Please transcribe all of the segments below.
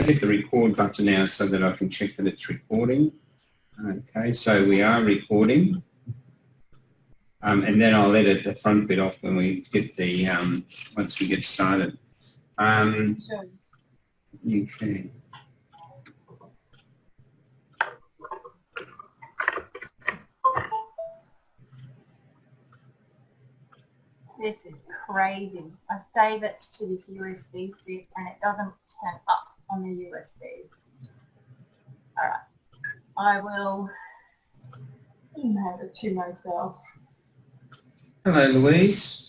hit the record button now so that I can check that it's recording. Okay, so we are recording. And then I'll edit the front bit off when we get the, once we get started. Sure. Okay. This is crazy. I save it to this USB stick and it doesn't turn up on the USB. All right. I will email it to myself. Hello, Louise.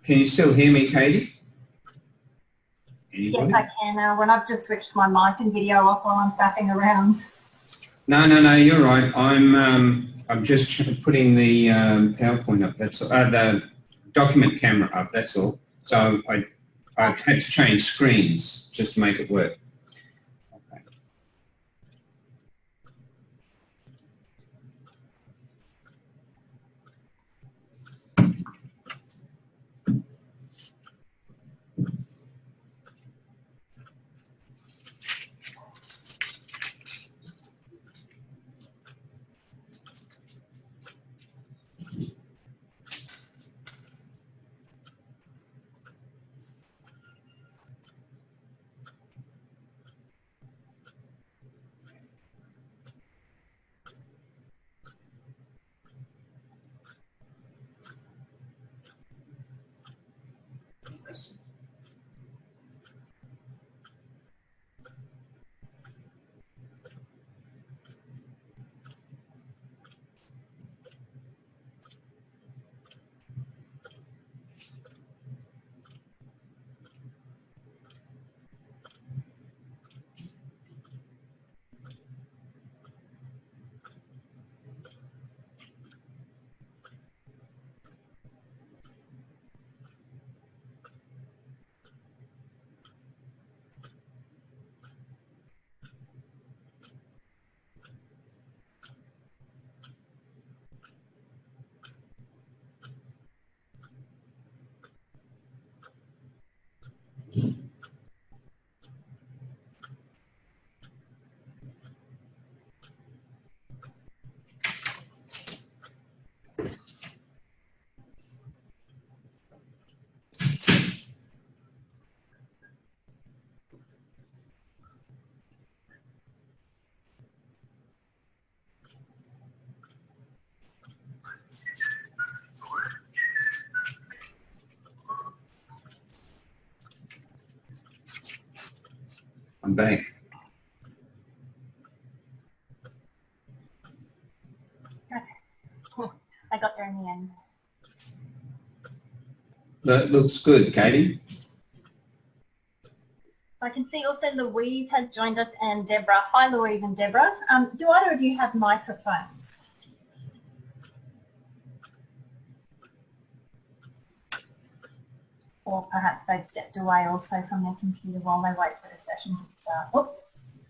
Can you still hear me, Katie? Anybody? Yes, I can. When I've just switched my mic and video off while I'm faffing around. No, you're right. I'm just putting the PowerPoint up. That's the document camera up. That's all. So I've had to change screens just to make it work. Okay. I'm back. Okay. I got there in the end. That looks good, Katie. I can see also Louise has joined us and Deborah. Hi, Louise and Deborah. Do either of you have microphones? Or perhaps they've stepped away also from their computer while they wait for the session to start. Oh,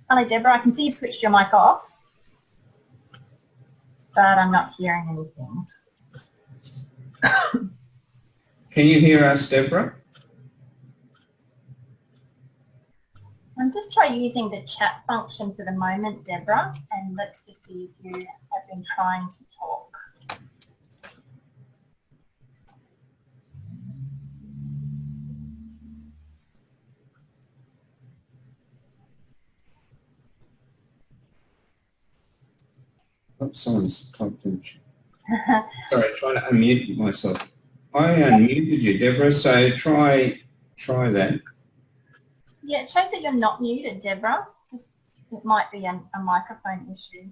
hello, Deborah. I can see you've switched your mic off, but I'm not hearing anything. Can you hear us, Deborah? I'm just trying using the chat function for the moment, Deborah, and let's just see if you have been trying to talk. Oh, someone's talking. Sorry, trying to unmute myself. I unmuted you, Deborah, so try that. Yeah, it shows that you're not muted, Deborah. Just, it might be a microphone issue.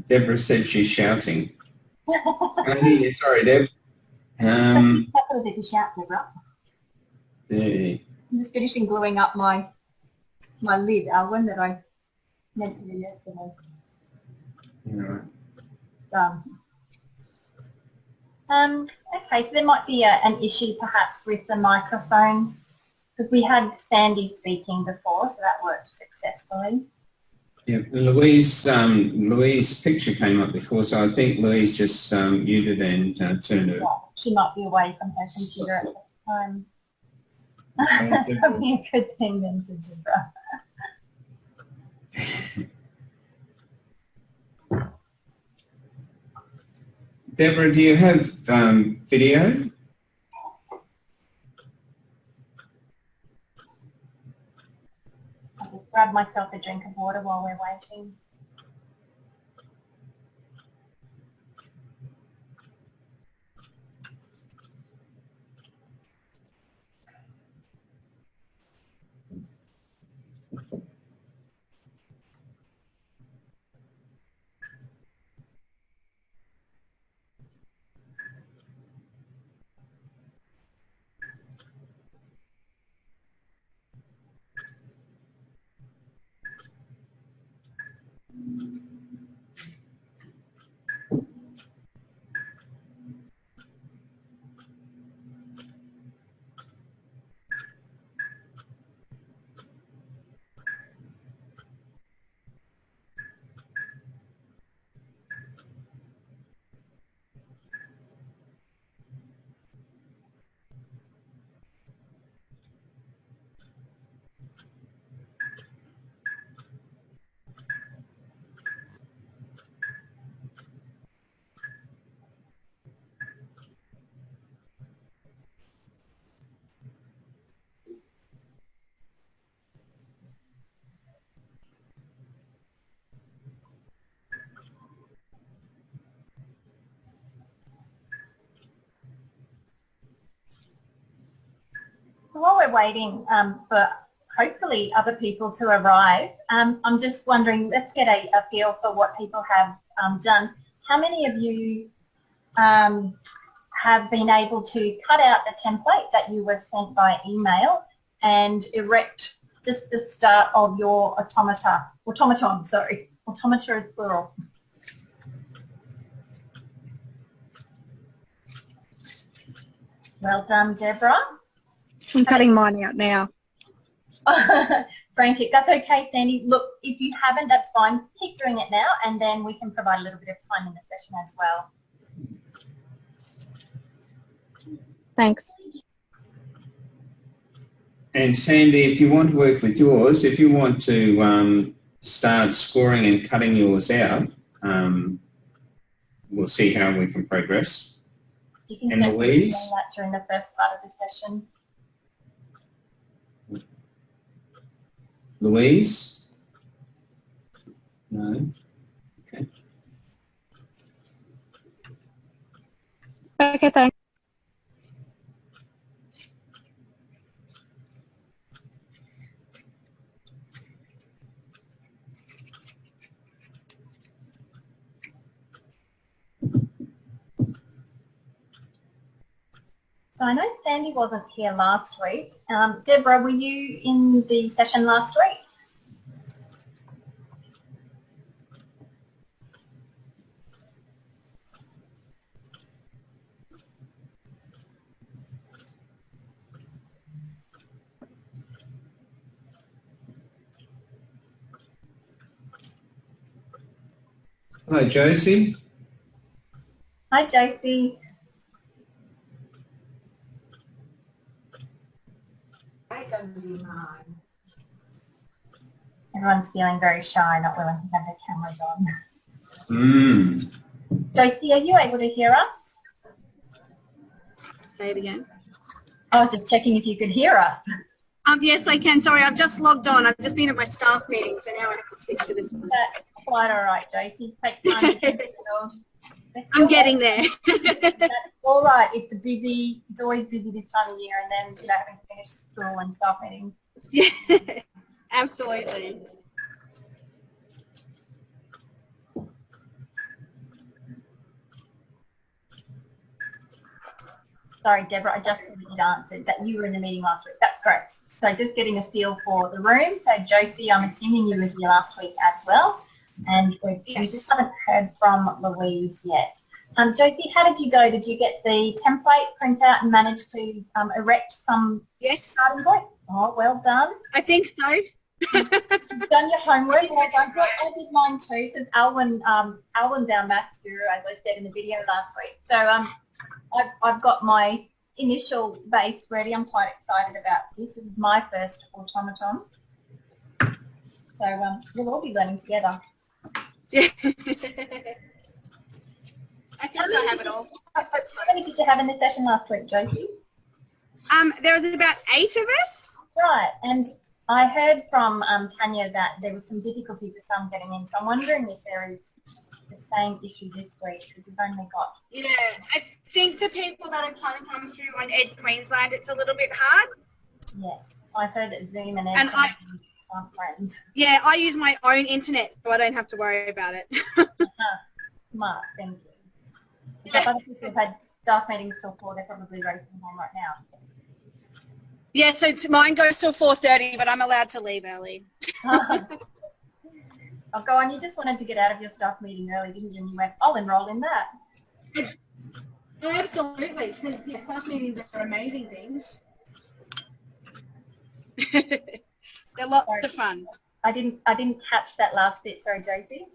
Deborah said she's shouting. Sorry, Deb. That was a shout, Deborah. Yeah. I'm just finishing gluing up my lid, Alwyn, that I meant to do yesterday. Right. Okay, so there might be an issue perhaps with the microphone, because we had Sandy speaking before, so that worked successfully. Yeah, Louise's picture came up before, so I think Louise just muted and turned it. Yeah, she might be away from her computer at the time. Probably a good thing then, said Deborah. Deborah, do you have video? I'll just grab myself a drink of water while we're waiting. While we're waiting for hopefully other people to arrive, I'm just wondering, let's get a feel for what people have done. How many of you have been able to cut out the template that you were sent by email and erect just the start of your automata is plural. Well done, Deborah. I'm cutting mine out now. Frantic, that's okay, Sandy. Look, if you haven't, that's fine. Keep doing it now, and then we can provide a little bit of time in the session as well. Thanks. And Sandy, if you want to work with yours, if you want to start scoring and cutting yours out, we'll see how we can progress. You can and Louise? do that during the first part of the session. Louise? No? Okay. Okay, thanks. So I know Sandy wasn't here last week. Deborah, were you in the session last week? Hi, Josie. Hi, Josie. Everyone's feeling very shy, not willing to have their cameras on. Josie, are you able to hear us? Say it again. Oh, just checking if you could hear us. Yes, I can. Sorry, I've just logged on. I've just been at my staff meeting, so now I have to switch to this. That's quite all right, Josie. Take time to get settled. I'm getting there. That's all right. It's always busy this time of year, and then having to finish school and staff meetings. Yeah, absolutely. Sorry, Deborah, I just saw that you'd answered that you were in the meeting last week. That's correct. So just getting a feel for the room. So Josie, I'm assuming you were here last week as well. And we just haven't heard from Louise yet. Josie, how did you go? Did you get the template print out and manage to erect some starting point? Oh, well done. I think so. You've done your homework. Well done. I did mine too, because Alwyn's our maths guru, as I said in the video last week. So I've got my initial base ready. I'm quite excited about this. This is my first automaton. So we'll all be learning together. Yeah. I think I have it all. How many did you have in the session last week, Josie? There was about 8 of us. Right, and I heard from Tanya that there was some difficulty for some getting in, so I'm wondering if there is the same issue this week, because we've only got... Yeah, I think the people that are trying to come through on Ed Queensland, it's a little bit hard. Yes, I've heard that Zoom and And aren't friends. Yeah, I use my own internet, so I don't have to worry about it. Smart, thank you. If other people have had staff meetings till 4, they're probably racing home right now. Yeah, so mine goes till 4:30, but I'm allowed to leave early. Oh, go on, you just wanted to get out of your staff meeting early, didn't you? And you went, I'll enroll in that. Oh, absolutely, because staff meetings are amazing things. They're lots of fun. I didn't catch that last bit, sorry, Josie.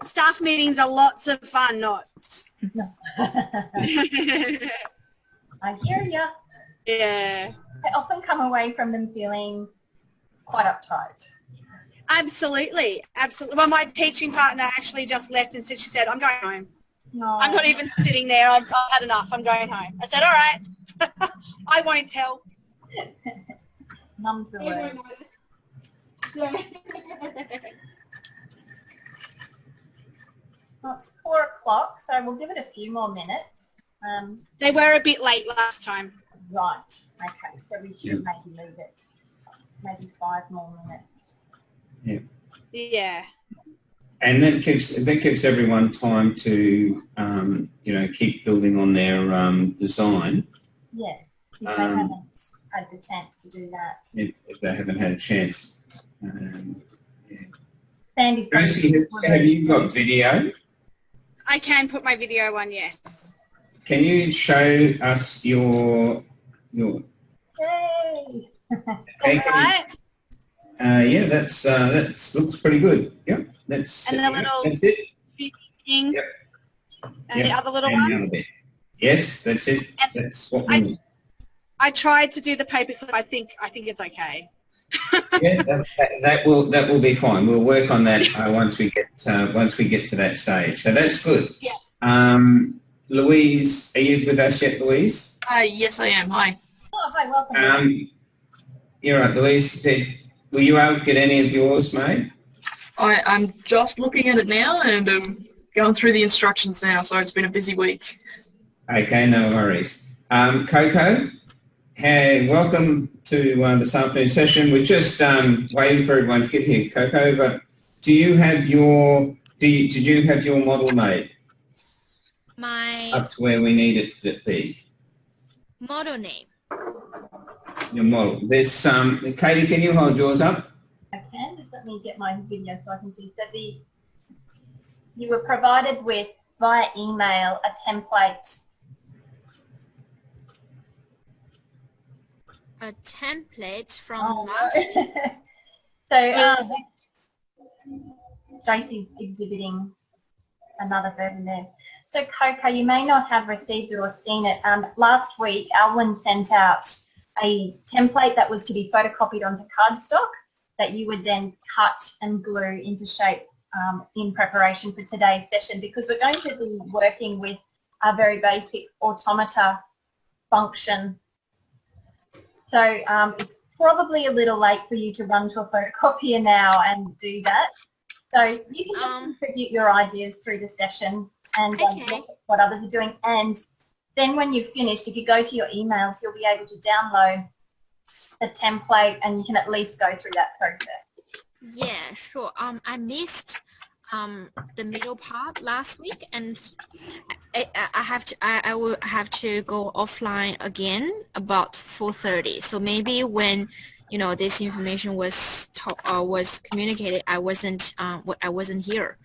Staff meetings are lots of fun, not. No. I hear ya. Yeah. I often come away from them feeling quite uptight. Absolutely, absolutely. Well, my teaching partner actually just left and she said, I'm going home. No. I'm not even sitting there. I've had enough. I'm going home. I said, all right. I won't tell. Mum's the word. Yeah. Well, it's 4 o'clock, so we'll give it a few more minutes. They were a bit late last time. Right. Okay, so we should maybe leave it maybe 5 more minutes. Yeah. Yeah. And that gives everyone time to keep building on their design. Yeah. If they haven't had the chance to do that. If they haven't had a chance. Sandy's Josie, have you got video? I can put my video on, yes. Can you show us your Yay! Right. Yeah, that looks pretty good. Yep, that's And the little that's it. thing. Yep. And the other little and one. the other bit. Yes, that's it. And that's what we need. I tried to do the paperclip. I think it's okay. Yeah, that will be fine. We'll work on that once we get to that stage. So that's good. Yeah. Louise, are you with us yet, Louise? Yes, I am. Hi. Oh, hi, welcome. You're right, Louise. Were you able to get any of yours made? I'm just looking at it now and going through the instructions now, so it's been a busy week. Okay, no worries. Coco, hey, welcome to this afternoon session. We're just waiting for everyone to get here, Coco. But did you have your model made? My Up to where we need it to be. model name. Your model. There's Katie, can you hold yours up? I can. Just let me get my video so I can see. So you were provided with via email a template. A template from last week. So Jacey's exhibiting another version there. So Coco, you may not have received it or seen it. Last week, Alwyn sent out a template that was to be photocopied onto cardstock that you would then cut and glue into shape in preparation for today's session, because we're going to be working with a very basic automata function. So it's probably a little late for you to run to a photocopier now and do that. So you can just contribute your ideas through the session and look at what others are doing. And then when you've finished, if you go to your emails, you'll be able to download the template and you can at least go through that process. Yeah, sure. I missed the middle part last week, and I will have to go offline again about 4:30. So maybe when this information was communicated, I wasn't here.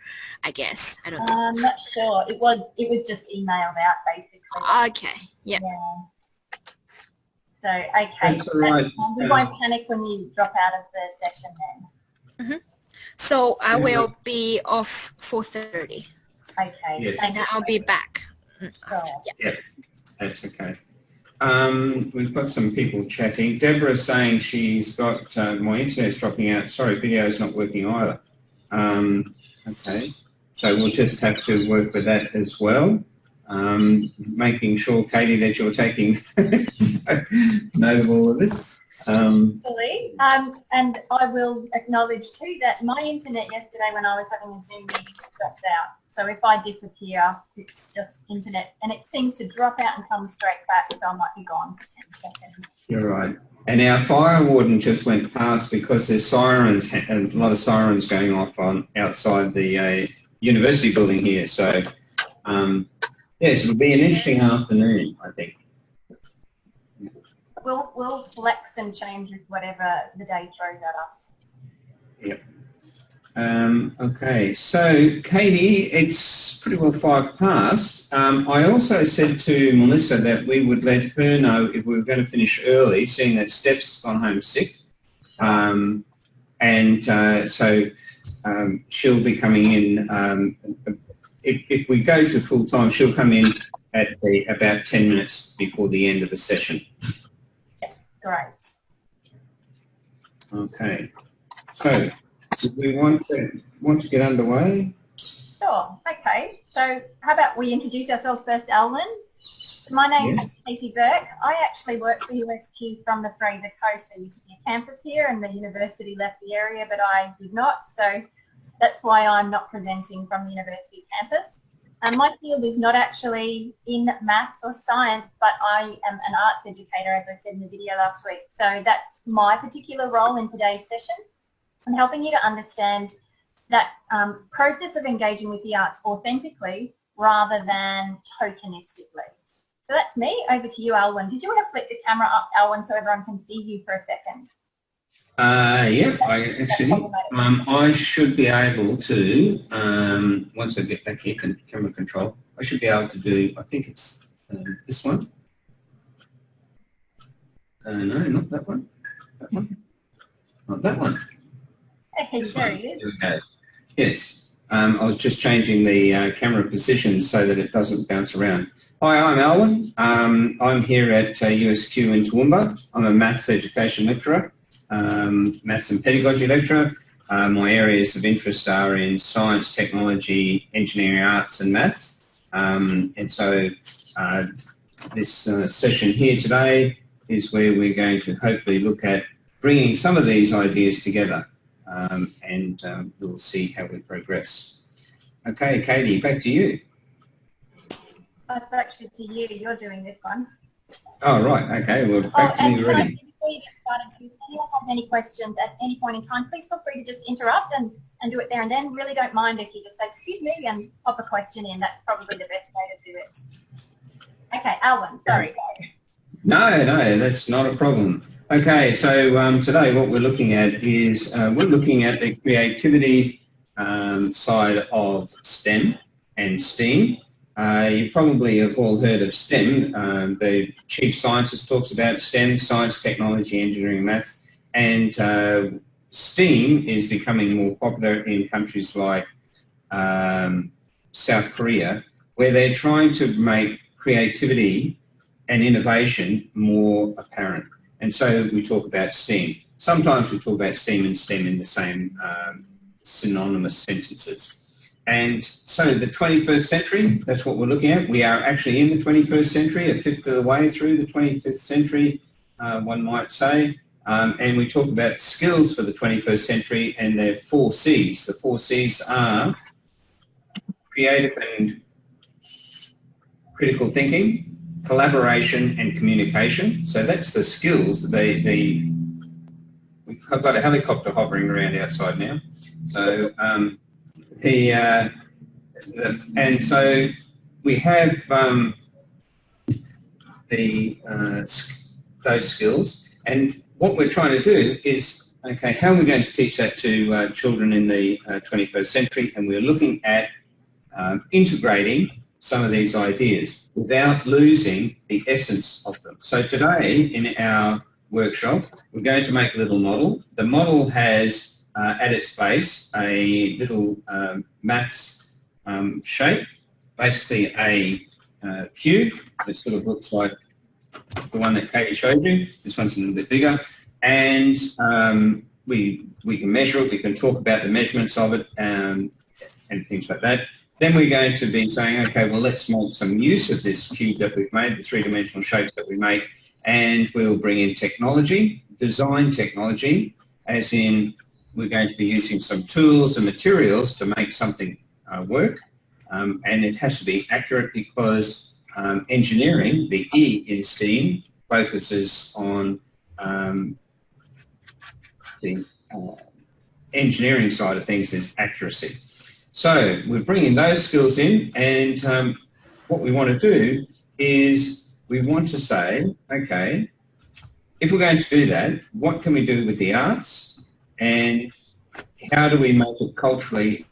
I guess I don't know. I'm not sure. It was just emailed out basically. Okay. Yeah. So okay. That's all right. We won't panic when you drop out of the session then. So I will be off 4:30. Okay. Yes. And I'll be back. Sure. Yeah, that's okay. We've got some people chatting. Deborah's saying she's got my internet's dropping out. Sorry, video's not working either. Okay, so we'll just have to work with that as well. Making sure, Katie, that you're taking note of all of this. Absolutely. And I will acknowledge too that my internet yesterday when I was having a Zoom meeting dropped out. So if I disappear, it's just internet, and it seems to drop out and come straight back, so I might be gone for 10 seconds. You're right. And our fire warden just went past because there's sirens, a lot of sirens going off on outside the university building here. So, yes, it'll be an interesting afternoon, I think. We'll flex and change with whatever the day throws at us. Yep. Okay, so Katie, it's pretty well 5 past. I also said to Melissa that we would let her know if we were going to finish early, seeing that Steph's gone home sick. So she'll be coming in, if we go to full time, she'll come in at about 10 minutes before the end of the session. Great. Okay, so do we want to get underway? Sure. Okay. So how about we introduce ourselves first, Alwyn? My name is Katie Burke. I actually work for USQ from the Fraser Coast. There used to be a campus here and the university left the area, but I did not. So that's why I'm not presenting from the university campus. My field is not actually in maths or science, but I am an arts educator, as I said in the video last week. So that's my particular role in today's session. I'm helping you to understand that process of engaging with the arts authentically rather than tokenistically. So that's me. Over to you, Alwyn. Did you want to flip the camera up, Alwyn, so everyone can see you for a second? Yeah, I should be able to, once I get back here, camera control, I should be able to do, I think it's this one. No, not that one. That one. Not that one. Okay, there it is. Here we go. Yes, I was just changing the camera position so that it doesn't bounce around. Hi, I'm Alwyn. I'm here at USQ in Toowoomba. I'm a maths education lecturer. Maths and pedagogy lecturer. My areas of interest are in science, technology, engineering, arts and maths. And so this session here today is where we're going to hopefully look at bringing some of these ideas together and we'll see how we progress. Okay, Katie, back to you. It's actually to you. You're doing this one. Oh, right. Okay, well, back to me already. Before you get started, if anyone has any questions at any point in time, please feel free to just interrupt and do it there and then. Really don't mind if you just say, excuse me, and pop a question in. That's probably the best way to do it. Okay, Alwyn, sorry. No, that's not a problem. Okay, so today what we're looking at is we're looking at the creativity side of STEM and STEAM. You probably have all heard of STEM. The chief scientist talks about STEM, science, technology, engineering, maths, and STEAM is becoming more popular in countries like South Korea, where they're trying to make creativity and innovation more apparent. And so we talk about STEAM. Sometimes we talk about STEAM and STEM in the same synonymous sentences. And so the 21st century, that's what we're looking at. We are actually in the 21st century, a fifth of the way through the 25th century, one might say. And we talk about skills for the 21st century, and there are 4 C's. The 4 C's are creative and critical thinking, collaboration and communication. So that's the skills that I've got a helicopter hovering around outside now. So and so we have those skills, and what we're trying to do is, okay, how are we going to teach that to children in the 21st century? And we're looking at integrating some of these ideas without losing the essence of them. So today in our workshop, we're going to make a little model. The model has at its base a little maths shape, basically a cube that sort of looks like the one that Katie showed you. This one's a little bit bigger, and we can measure it. We can talk about the measurements of it and things like that. Then we're going to be saying, okay, well, let's make some use of this cube that we've made, the three-dimensional shapes that we make, and we'll bring in technology, design technology, as in we're going to be using some tools and materials to make something work, and it has to be accurate because engineering, the E in STEAM, focuses on the engineering side of things is accuracy. So we're bringing those skills in, and what we want to do is we want to say, okay, if we're going to do that, what can we do with the arts, and how do we make it culturally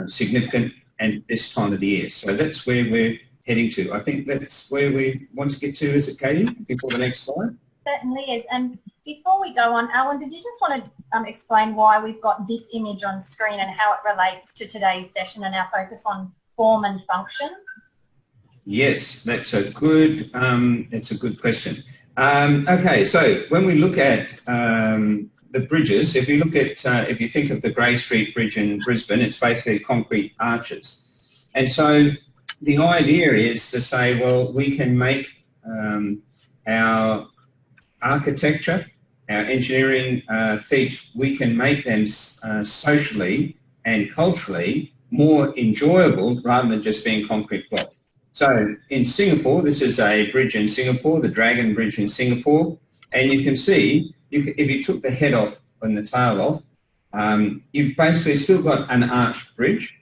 significant at this time of the year? So that's where we're heading to. I think that's where we want to get to, is it, Katie, before the next slide? Certainly is. And before we go on, Alan, did you just want to explain why we've got this image on screen and how it relates to today's session and our focus on form and function? Yes, that's a good question. Okay, so when we look at the bridges, if you look at, if you think of the Grey Street Bridge in Brisbane, it's basically concrete arches. And so the idea is to say, well, we can make our architecture, our engineering feats, we can make them socially and culturally more enjoyable rather than just being concrete blocks. So in Singapore, this is a bridge in Singapore, the Dragon Bridge in Singapore, and you can see, if you took the head off and the tail off, you've basically still got an arched bridge.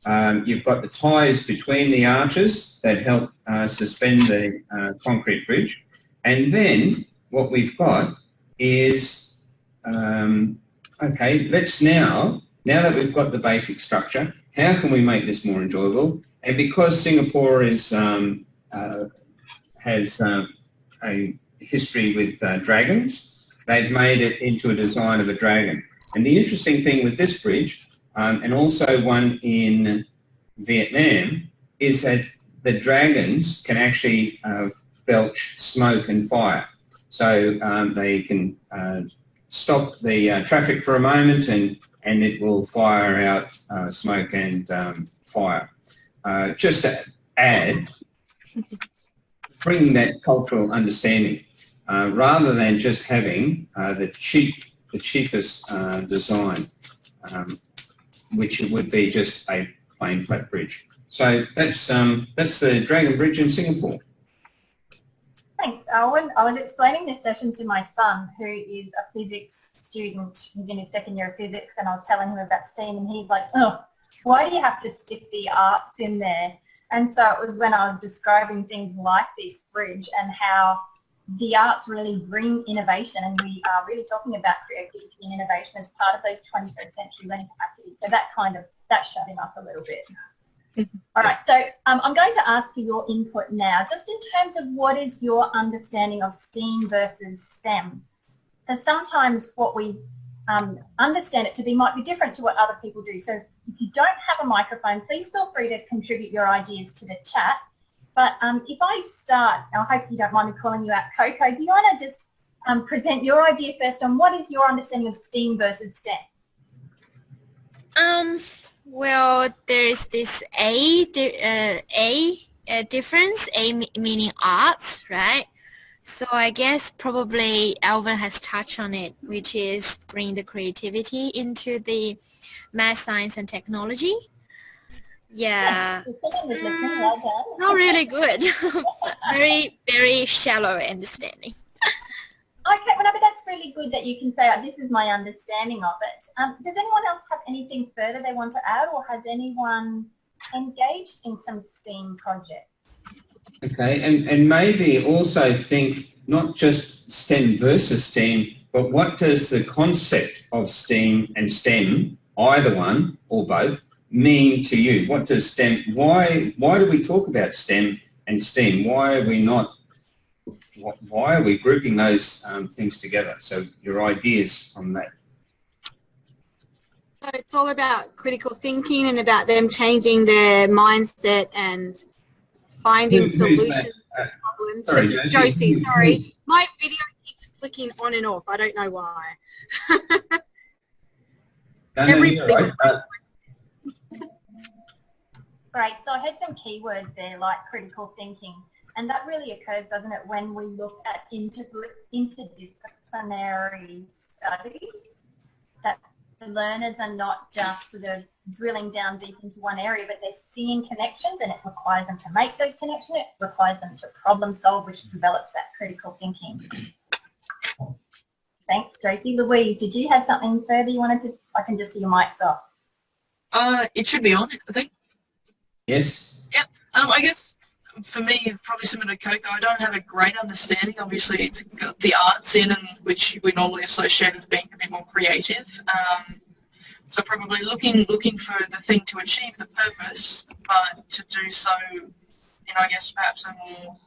You've got the ties between the arches that help suspend the concrete bridge. And then what we've got is, okay, let's now that we've got the basic structure, how can we make this more enjoyable? And because Singapore is, has a history with dragons, they've made it into a design of a dragon. And the interesting thing with this bridge, and also one in Vietnam, is that the dragons can actually belch smoke and fire. So they can stop the traffic for a moment, and it will fire out smoke and fire. Just to add, bringing that cultural understanding, rather than just having the cheapest design, which would be just a plain flat bridge. So that's the Dragon Bridge in Singapore. Thanks, Owen. I was explaining this session to my son, who is a physics student. He's in his second year of physics, and I was telling him about STEAM, and he's like, oh, why do you have to stick the arts in there? And so it was when I was describing things like this bridge and how the arts really bring innovation, and we are really talking about creativity and innovation as part of those 21st century learning capacities. So that shut him up a little bit. All right, so I'm going to ask for your input now, just in terms of what is your understanding of STEAM versus STEM. Because sometimes what we understand it to be might be different to what other people do. So if you don't have a microphone, please feel free to contribute your ideas to the chat. But if I start, I hope you don't mind me calling you out, Coco, do you want to just present your idea first on what is your understanding of STEAM versus STEM? Well, there is this A difference, meaning arts, right? So I guess probably Alvin has touched on it, which is bring the creativity into the math, science, and technology. Yeah. Well not really good. Very, very shallow understanding. Okay, well, no, but that's really good that you can say, this is my understanding of it. Does anyone else have anything further they want to add, or has anyone engaged in some STEAM projects? Okay, and maybe also think not just STEM versus STEM, but what does the concept of STEAM and STEM, either one or both, mean to you? What does STEM, why do we talk about STEM and STEAM? Why are we grouping those things together? So your ideas on that. So it's all about critical thinking and about them changing their mindset and finding solutions to problems. Sorry, This is Josie. Josie, sorry. My video keeps flicking on and off. I don't know why. Everything. Great. So I heard some keywords there like critical thinking, and that really occurs, doesn't it, when we look at interdisciplinary studies, that the learners are not just sort of drilling down deep into one area, but they're seeing connections, and it requires them to make those connections. It requires them to problem solve, which develops that critical thinking. Thanks, Josie. Louise, did you have something further you wanted to? I can just see your mic's off. It should be on, I think. Yes. Yep. I guess for me, it's probably similar to Coco. I don't have a great understanding. Obviously, it's got the arts in, and which we normally associate with being a bit more creative. So probably looking for the thing to achieve the purpose, but to do so in, I guess, perhaps a more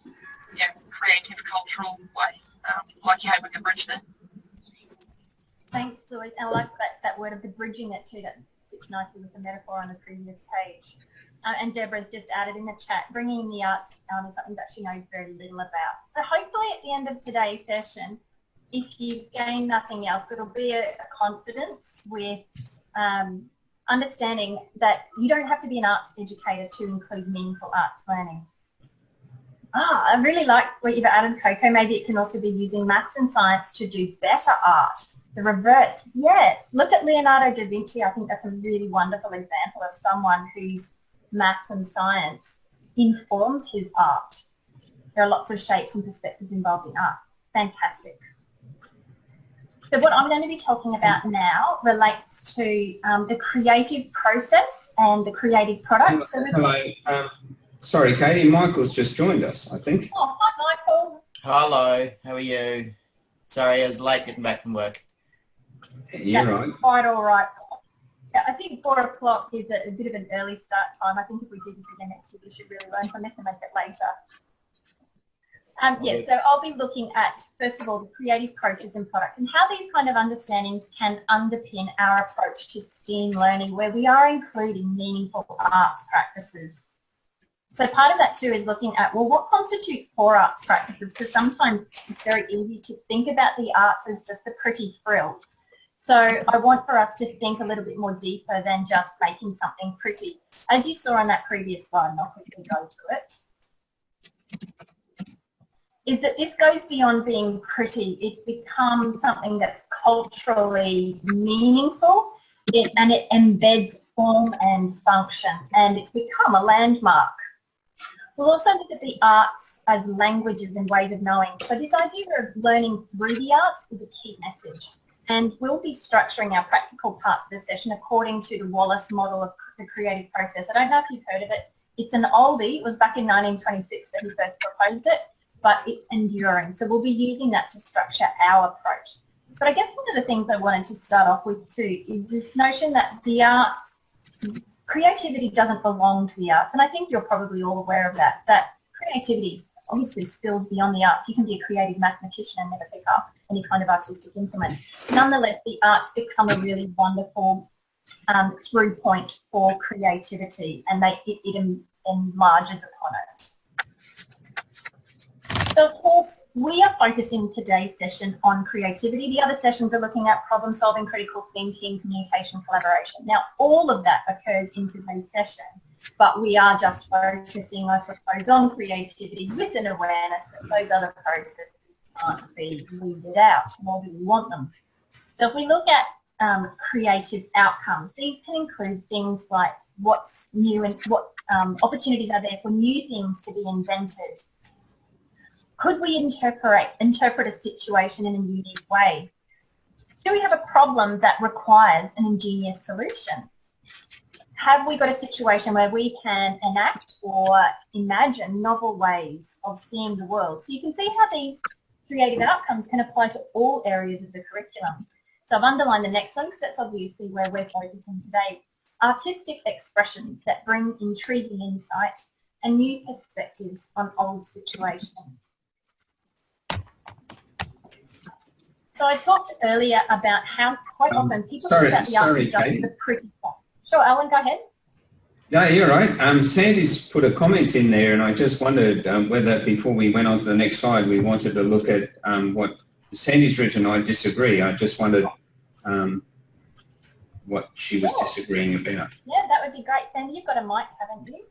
creative, cultural way, like you had with the bridge there. Thanks, Louise. And I like that word of the bridging it too. That sits nicely with the metaphor on the previous page. And Deborah's just added in the chat, bringing in the arts is something that she knows very little about. So hopefully at the end of today's session, if you gain nothing else, it'll be a confidence with understanding that you don't have to be an arts educator to include meaningful arts learning. I really like what you've added, Coco. Maybe it can also be using maths and science to do better art. The reverse, yes. Look at Leonardo da Vinci. I think that's a really wonderful example of someone whose maths and science informed his art. There are lots of shapes and perspectives involved in art. Fantastic. So what I'm going to be talking about now relates to the creative process and the creative product. Hello. Sorry, Katie. Michael's just joined us, I think. Oh, hi, Michael. Hello. How are you? Sorry, I was late getting back from work. You're right. Quite all right. I think 4 o'clock is a bit of an early start time. I think if we do this again next year, we should really learn from this and make it later. So I'll be looking at, first of all, the creative process and product and how these kind of understandings can underpin our approach to STEAM learning, where we are including meaningful arts practices. So part of that too is looking at, well, what constitutes poor arts practices? Because sometimes it's very easy to think about the arts as just the pretty frills. So I want for us to think a little bit more deeper than just making something pretty. As you saw on that previous slide, and I'll quickly go to it, is that this goes beyond being pretty. It's become something that's culturally meaningful, and it embeds form and function, and it's become a landmark. We'll also look at the arts as languages and ways of knowing. So this idea of learning through the arts is a key message. And we'll be structuring our practical parts of the session according to the Wallace model of the creative process. I don't know if you've heard of it. It's an oldie. It was back in 1926 that he first proposed it, but it's enduring. So we'll be using that to structure our approach. But I guess one of the things I wanted to start off with too is this notion that the arts, creativity doesn't belong to the arts. And I think you're probably all aware of that creativity is obviously skills beyond the arts. You can be a creative mathematician and never pick up any kind of artistic implement. Nonetheless, the arts become a really wonderful through point for creativity, and it enlarges upon it. So, of course, we are focusing today's session on creativity. The other sessions are looking at problem solving, critical thinking, communication, collaboration. Now, all of that occurs in today's session, but we are just focusing, I suppose, on creativity with an awareness that those other processes can't be weeded out, nor do we want them. So if we look at creative outcomes, these can include things like what's new and what opportunities are there for new things to be invented. Could we interpret a situation in a unique way? Do we have a problem that requires an ingenious solution? Have we got a situation where we can enact or imagine novel ways of seeing the world? So you can see how these creative outcomes can apply to all areas of the curriculum. So I've underlined the next one because that's obviously where we're focusing today. Artistic expressions that bring intriguing insight and new perspectives on old situations. So I talked earlier about how quite often people think about the arts as just the pretty stuff. Sure, Alan, go ahead. Yeah, you're right. Sandy's put a comment in there, and I just wondered whether before we went on to the next slide, we wanted to look at what Sandy's written. I disagree. I just wondered what she was disagreeing about. Yeah, that would be great. Sandy, you've got a mic, haven't you?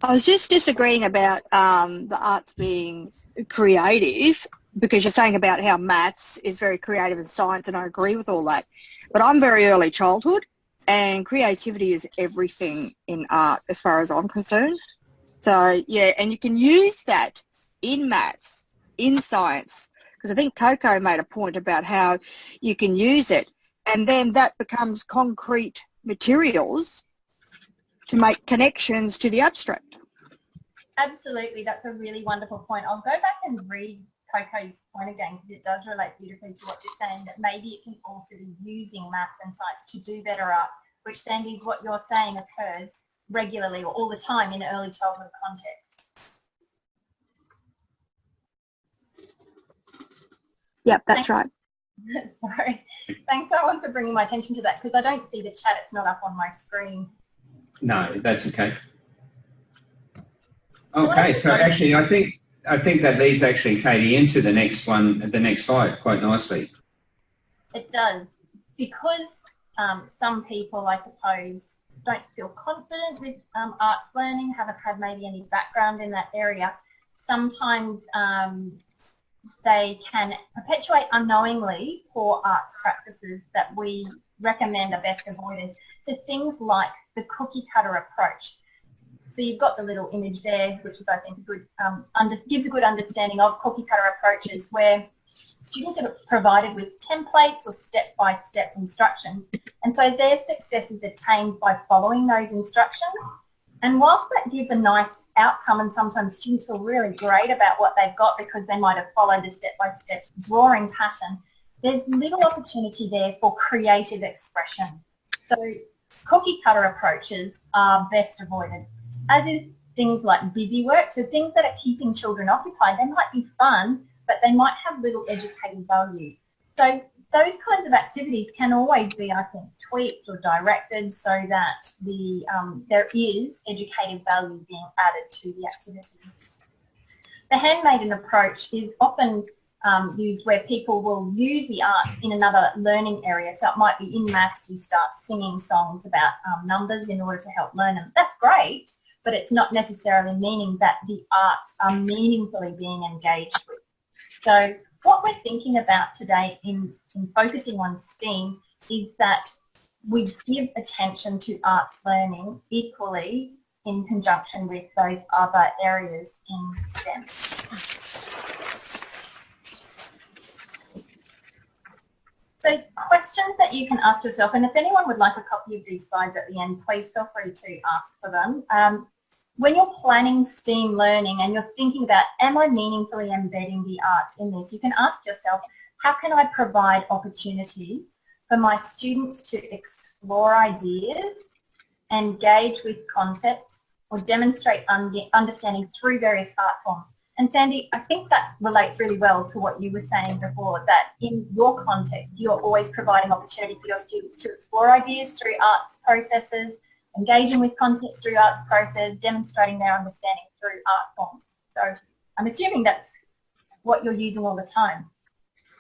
I was just disagreeing about the arts being creative, because you're saying about how maths is very creative and science, and I agree with all that. But I'm very early childhood, and creativity is everything in art as far as I'm concerned. So, yeah, and you can use that in maths, in science, because I think Coco made a point about how you can use it, and then that becomes concrete materials to make connections to the abstract. Absolutely, that's a really wonderful point. I'll go back and read Coco's point again because it does relate beautifully to what you're saying, that maybe it can also be using maths and science to do better art, which, Sandy, is what you're saying occurs regularly or all the time in an early childhood context. Yep, that's right. Sorry. Thanks, Owen, for bringing my attention to that, because I don't see the chat. It's not up on my screen. No, that's okay. Okay, so actually I think that leads actually, Katie, into the next one, the next slide quite nicely. It does, because some people, I suppose, don't feel confident with arts learning, haven't had maybe any background in that area. Sometimes they can perpetuate unknowingly poor arts practices that we recommend are best avoided. So things like the cookie cutter approach. So you've got the little image there, which is, I think, a good, gives a good understanding of cookie cutter approaches, where students are provided with templates or step-by-step instructions, and so their success is attained by following those instructions. And whilst that gives a nice outcome, and sometimes students feel really great about what they've got because they might have followed the step-by-step drawing pattern, there's little opportunity there for creative expression. So cookie cutter approaches are best avoided, as is things like busy work, so things that are keeping children occupied. They might be fun, but they might have little educative value. So those kinds of activities can always be, I think, tweaked or directed so that there is educative value being added to the activity. The handmaiden approach is often used where people will use the arts in another learning area. So it might be in maths, you start singing songs about numbers in order to help learn them. That's great, but it's not necessarily meaning that the arts are meaningfully being engaged with. So what we're thinking about today in focusing on STEAM is that we give attention to arts learning equally in conjunction with those other areas in STEM. So questions that you can ask yourself, and if anyone would like a copy of these slides at the end, please feel free to ask for them. When you're planning STEAM learning and you're thinking about, am I meaningfully embedding the arts in this, you can ask yourself, how can I provide opportunity for my students to explore ideas, engage with concepts, or demonstrate understanding through various art forms? And Sandy, I think that relates really well to what you were saying before, that in your context, you're always providing opportunity for your students to explore ideas through arts processes, engaging with concepts through arts process, demonstrating their understanding through art forms. So I'm assuming that's what you're using all the time.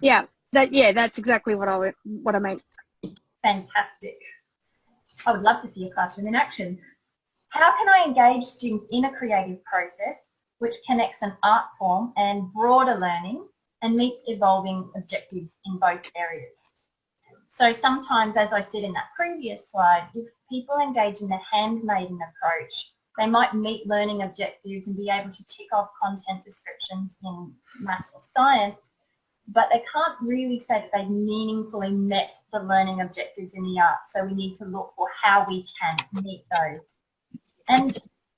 Yeah, that's exactly what I meant. Fantastic. I would love to see a classroom in action. How can I engage students in a creative process which connects an art form and broader learning and meets evolving objectives in both areas? So sometimes, as I said in that previous slide, if people engage in the handmaiden approach, They might meet learning objectives and be able to tick off content descriptions in maths or science, but they can't really say that they've meaningfully met the learning objectives in the arts. So we need to look for how we can meet those. And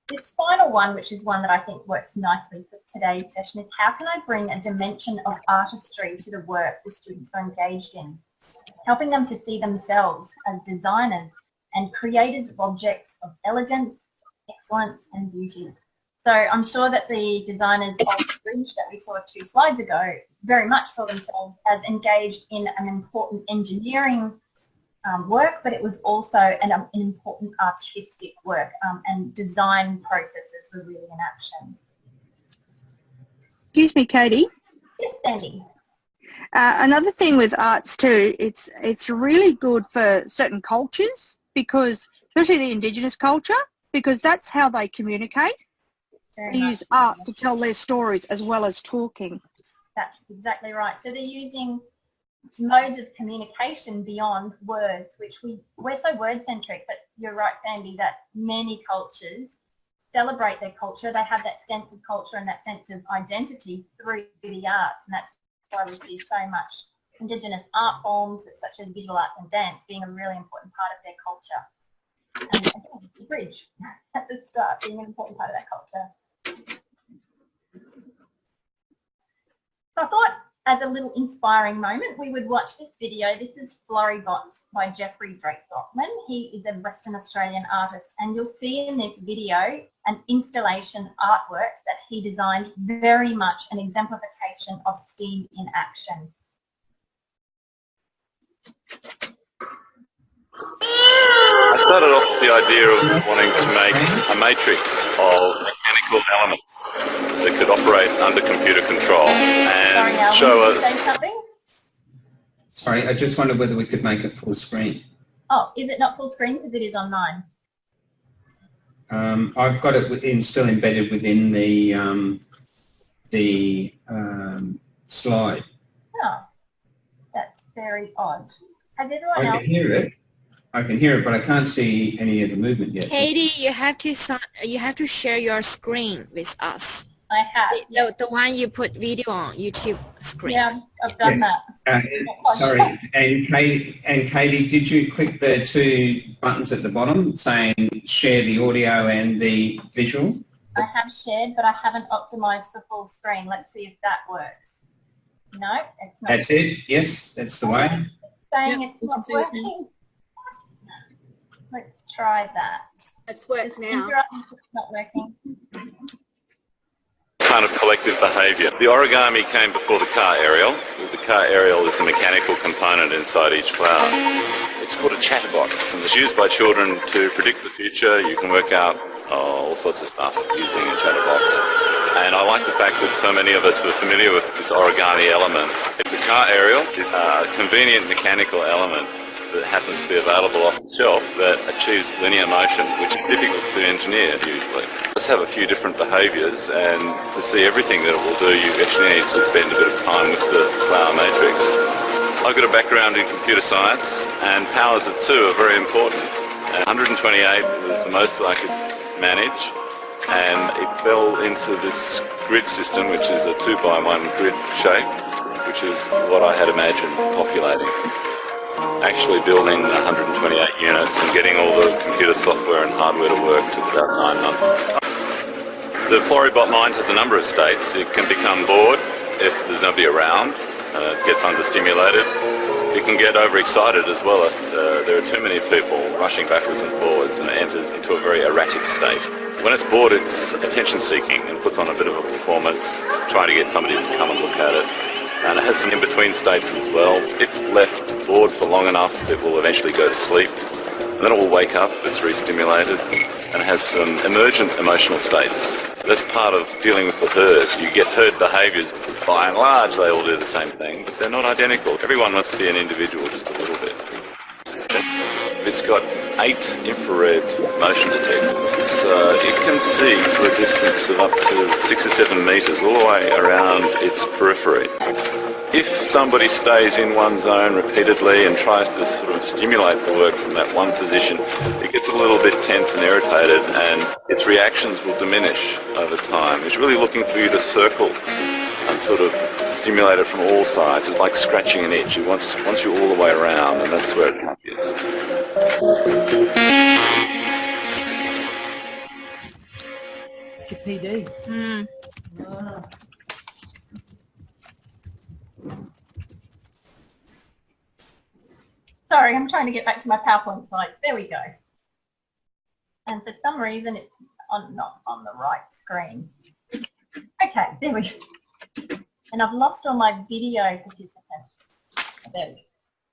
this final one, which is one that I think works nicely for today's session, is how can I bring a dimension of artistry to the work the students are engaged in, helping them to see themselves as designers and creators of objects of elegance, excellence and beauty. So I'm sure that the designers of the bridge that we saw 2 slides ago very much saw themselves as engaged in an important engineering work, but it was also an important artistic work, and design processes were really in action. Excuse me, Katie. Yes, Sandy. Another thing with arts too, it's really good for certain cultures, because especially the Indigenous culture, because that's how they communicate. They use art to tell their stories as well as talking. That's exactly right. So they're using modes of communication beyond words, which we're so word-centric, but you're right, Sandy, that many cultures celebrate their culture. They have that sense of culture and that sense of identity through the arts, and that's why we see so much Indigenous art forms such as visual arts and dance being a really important part of their culture. And again, the bridge at the start being an important part of that culture. So I thought, as a little inspiring moment, we would watch this video. This is Floribots by Jeffrey Drake Gottman. He is a Western Australian artist, and you'll see in this video an installation artwork that he designed, very much an exemplification of STEAM in action. I started off with the idea of wanting to make a matrix of mechanical elements that could operate under computer control and show a... Say something? Sorry, I just wondered whether we could make it full screen. Oh, is it not full screen? Because it is on mine. I've got it still embedded within the slide. Oh, that's very odd. Has everyone I else? can hear it. I can hear it, but I can't see any of the movement yet. Katie, you have to share your screen with us. I have. The one you put video on YouTube screen. Yeah, I've done Yes. that. Sorry, and Katie, did you click the 2 buttons at the bottom saying share the audio and the visual? I have shared, but I haven't optimized for full screen. Let's see if that works. No, it's not. That's it. Yes, that's the way. It's saying it's not working. Let's try that. It's worked now. It's not working. kind of collective behaviour. The origami came before the car aerial. The car aerial is the mechanical component inside each flower. It's called a chatterbox, and it's used by children to predict the future. You can work out all sorts of stuff using a chatterbox. And I like the fact that so many of us were familiar with this origami element. The car aerial is a convenient mechanical element that happens to be available off the shelf that achieves linear motion, which is difficult to engineer usually. Let's have a few different behaviours, and to see everything that it will do, you actually need to spend a bit of time with the flower matrix. I've got a background in computer science, and powers of 2 are very important. 128 was the most I could manage, and it fell into this grid system, which is a 2x1 grid shape, which is what I had imagined populating. Actually building 128 units and getting all the computer software and hardware to work took about 9 months. The Floribot mind has a number of states. It can become bored if there's nobody around, it gets understimulated. It can get overexcited as well if there are too many people rushing backwards and forwards, and it enters into a very erratic state. When it's bored, it's attention-seeking and puts on a bit of a performance, trying to get somebody to come and look at it. And it has some in-between states as well. If left bored for long enough, it will eventually go to sleep. And then it will wake up, it's re-stimulated, and it has some emergent emotional states. That's part of dealing with the herd. You get herd behaviours. By and large, they all do the same thing, but they're not identical. Everyone must be an individual just a little bit. It's got 8 infrared motion detectors. So it can see for a distance of up to 6 or 7 metres all the way around its periphery. if somebody stays in one zone repeatedly and tries to sort of stimulate the work from that one position, it gets a little bit tense and irritated, and its reactions will diminish over time. It's really looking for you to circle and sort of stimulate it from all sides. It's like scratching an itch. It wants you all the way around, and that's where it's happiest. It's your PD. Mm. Ah. Sorry, I'm trying to get back to my PowerPoint slides. There we go. And for some reason, it's not on the right screen. Okay, there we go. And I've lost all my video participants. There we go.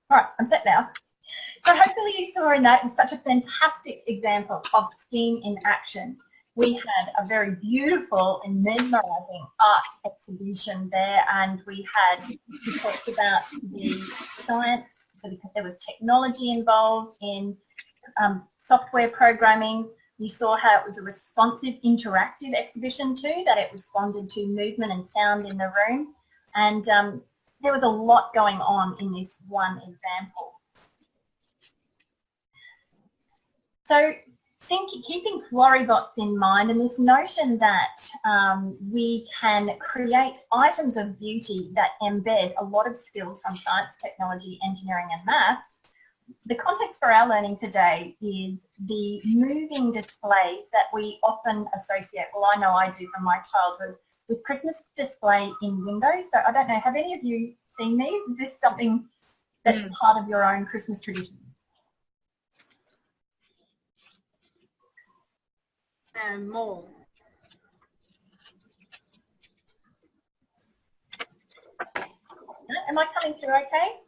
All right, I'm set now. So hopefully you saw in that, it was such a fantastic example of STEAM in action. We had a very beautiful and mesmerising art exhibition there, and we talked about the science, so because there was technology involved in software programming. You saw how it was a responsive, interactive exhibition too, that it responded to movement and sound in the room. And there was a lot going on in this one example. So keeping Floribots in mind, and this notion that we can create items of beauty that embed a lot of skills from science, technology, engineering and maths, the context for our learning today is the moving displays that we often associate, well I know I do from my childhood, with Christmas display in windows. So I don't know, have any of you seen these? Is this something that's part of your own Christmas tradition? More. Am I coming through okay?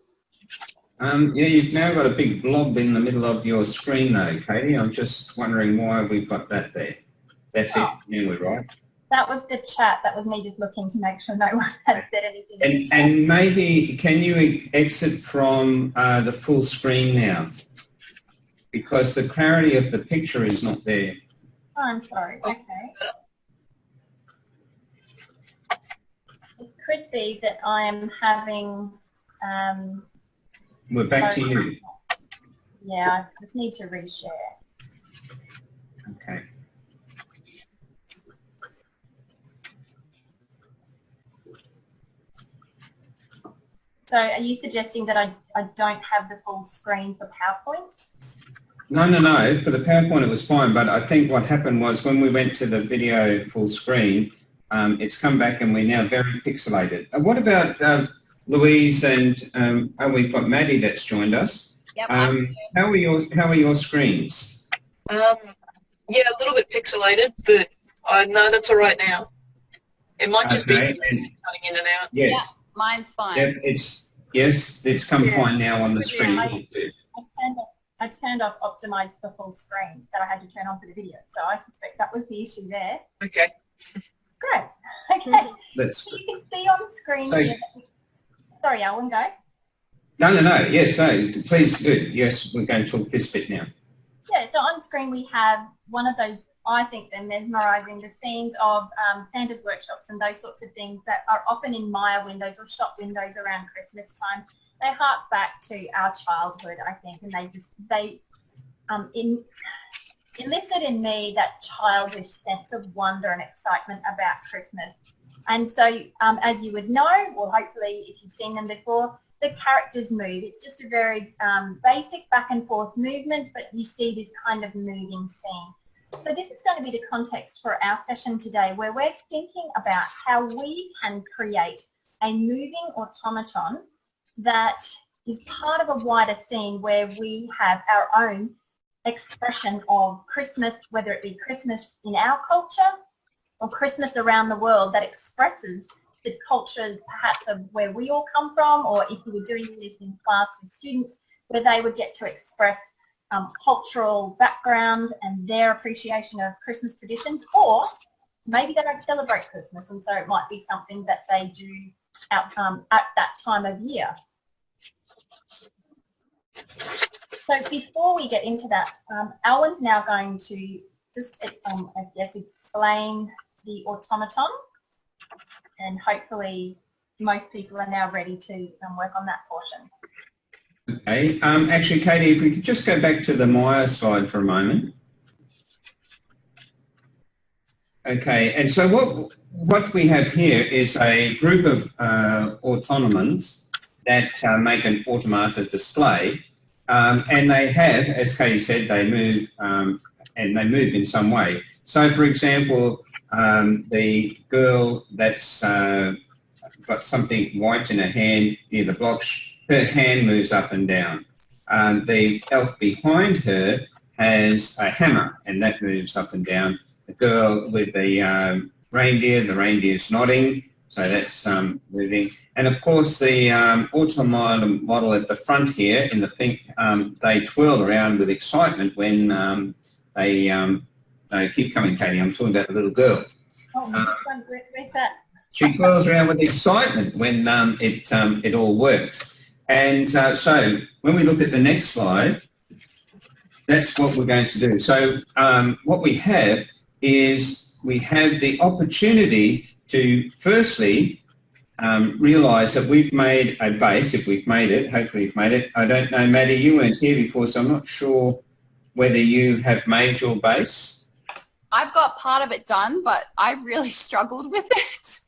Yeah, you've now got a big blob in the middle of your screen though, Katie. I'm just wondering why we've got that there. That's it, anyway, right? That was the chat. That was me just looking to make sure no one had said anything. And maybe, can you exit from the full screen now? Because the clarity of the picture is not there. Oh, I'm sorry. Okay. It could be that I am having... We're back to you. Yeah, I just need to reshare. Okay. So are you suggesting that I don't have the full screen for PowerPoint? No. For the PowerPoint it was fine, but I think what happened was when we went to the video full screen, it's come back and we're now very pixelated. What about Louise and we've got Maddie that's joined us. Yep. How are your screens? Yeah, a little bit pixelated, but no, that's all right now. It might just be cutting in and out. Yes. Yeah, mine's fine. Yeah, it's come fine now on the screen. I turned off optimize for full screen that I had to turn on for the video, so I suspect that was the issue there. Okay. Great. Okay. So you can see on screen here. Sorry, Alan, go. No. Yes, so please do. Yes, we're going to talk this bit now. Yeah, so on screen we have one of those, I think they're mesmerising, the scenes of Santa's workshops and those sorts of things that are often in Maya windows or shop windows around Christmas time. They hark back to our childhood, I think, and they elicit in me that childish sense of wonder and excitement about Christmas. And so, as you would know, well, hopefully if you've seen them before, the characters move. It's just a very basic back and forth movement, but you see this kind of moving scene. So this is going to be the context for our session today, where we're thinking about how we can create a moving automaton that is part of a wider scene where we have our own expression of Christmas, whether it be Christmas in our culture or Christmas around the world, that expresses the culture perhaps of where we all come from, or if we were doing this in class with students, where they would get to express cultural background and their appreciation of Christmas traditions, or maybe they don't celebrate Christmas, and so it might be something that they do at that time of year. So before we get into that, Alan's now going to just, I guess, explain the automaton, and hopefully most people are now ready to work on that portion. Okay. Actually, Katie, if we could just go back to the Maya slide for a moment. Okay, and so what we have here is a group of autonomans that make an automata display, and they have, as Katie said, they move and they move in some way. So, for example, the girl that's got something white in her hand near the blocks, her hand moves up and down. The elf behind her has a hammer, and that moves up and down. The girl with the reindeer's nodding, so that's moving. And of course, the automata model at the front here in the pink, they twirl around with excitement when they keep coming, Katie. I'm talking about the little girl. Oh, where's that? She twirls around with excitement when it all works. And so when we look at the next slide, that's what we're going to do. So what we have is we have the opportunity to firstly realise that we've made a base, if we've made it, hopefully we've made it. I don't know, Maddie, you weren't here before, so I'm not sure whether you have made your base. I've got part of it done, but I really struggled with it.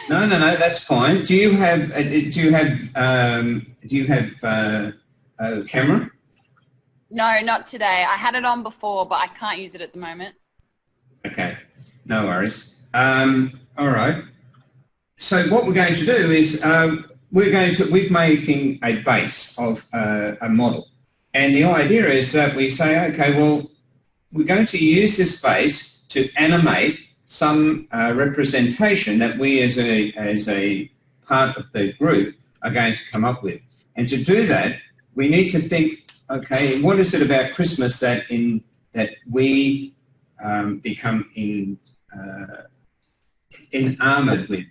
No, that's fine. Do you have a camera? No, not today. I had it on before, but I can't use it at the moment. Okay, no worries. All right. So what we're going to do is we're making a base of a model, and the idea is that we say, okay, well, we're going to use this base to animate some representation that we as a part of the group are going to come up with. And to do that, we need to think, okay, what is it about Christmas that we become enamored with?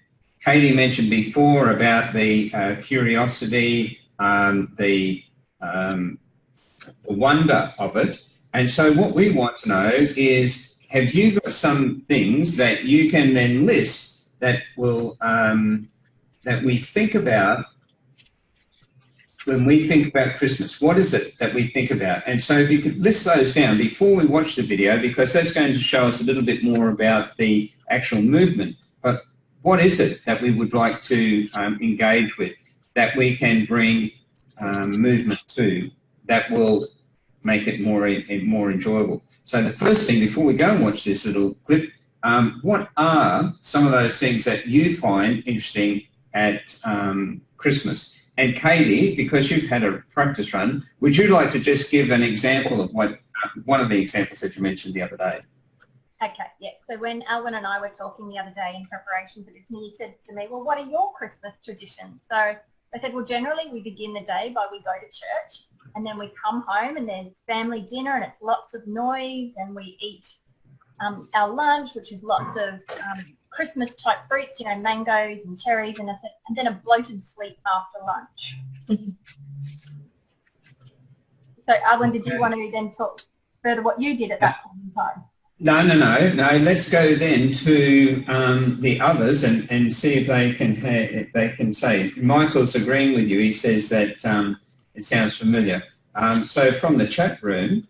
Katie mentioned before about the curiosity, the wonder of it. And so what we want to know is, have you got some things that you can then list that will that we think about when we think about Christmas? What is it that we think about? And so if you could list those down before we watch the video, because that's going to show us a little bit more about the actual movement. But what is it that we would like to engage with, that we can bring movement to, that will make it more enjoyable? So the first thing, before we go and watch this little clip, what are some of those things that you find interesting at Christmas? And Katie, because you've had a practice run, would you like to just give an example of what one of the examples that you mentioned the other day? Okay, yeah. So when Alwyn and I were talking the other day in preparation for this, he said to me, well, what are your Christmas traditions? So I said, well, generally we begin the day by we go to church, and then we come home and there's family dinner and it's lots of noise, and we eat our lunch, which is lots of Christmas type fruits, you know, mangoes and cherries, and then a bloated sleep after lunch. So Alwyn, did you want to then talk further what you did at that point in time? No. Let's go then to the others and see if they can say. Michael's agreeing with you. He says that it sounds familiar. So from the chat room,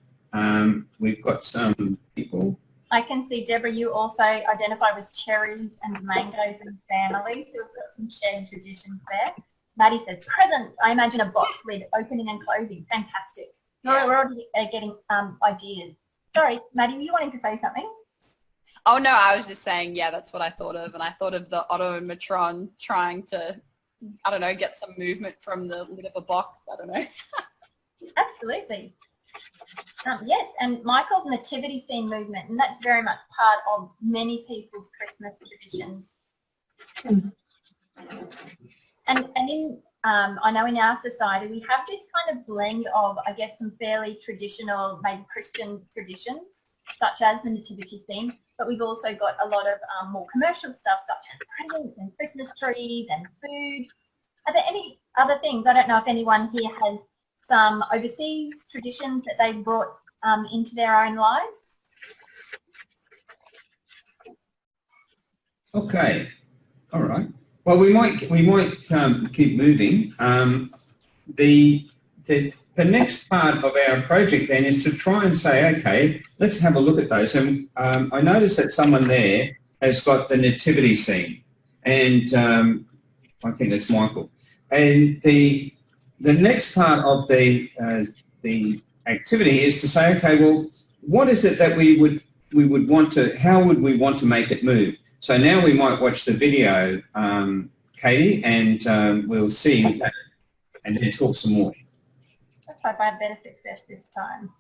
we've got some people. I can see, Deborah, you also identify with cherries and mangoes and family, so we've got some shared traditions there. Maddie says, presents. I imagine a box lid opening and closing. Fantastic. No, we're already getting ideas. Sorry, Maddie, were you wanting to say something? Oh, no, I was just saying, yeah, that's what I thought of. And I thought of the automatron trying to, I don't know, get some movement from the lid of a box. I don't know. Absolutely. Yes, and Michael's nativity scene movement, and that's very much part of many people's Christmas traditions. And in, I know in our society we have this kind of blend of, I guess, some fairly traditional, maybe Christian traditions, such as the nativity scene, but we've also got a lot of more commercial stuff, such as presents and Christmas trees and food. Are there any other things? I don't know if anyone here has some overseas traditions that they brought into their own lives. Okay, all right. Well, we might keep moving. The next part of our project then is to try and say, okay, let's have a look at those. And I noticed that someone there has got the nativity scene, and I think that's Michael. And the next part of the activity is to say, okay, well, what is it that we would want to? How would we want to make it move? So now we might watch the video, Katie, and we'll see that, and then talk some more. Looks like I have better success this time.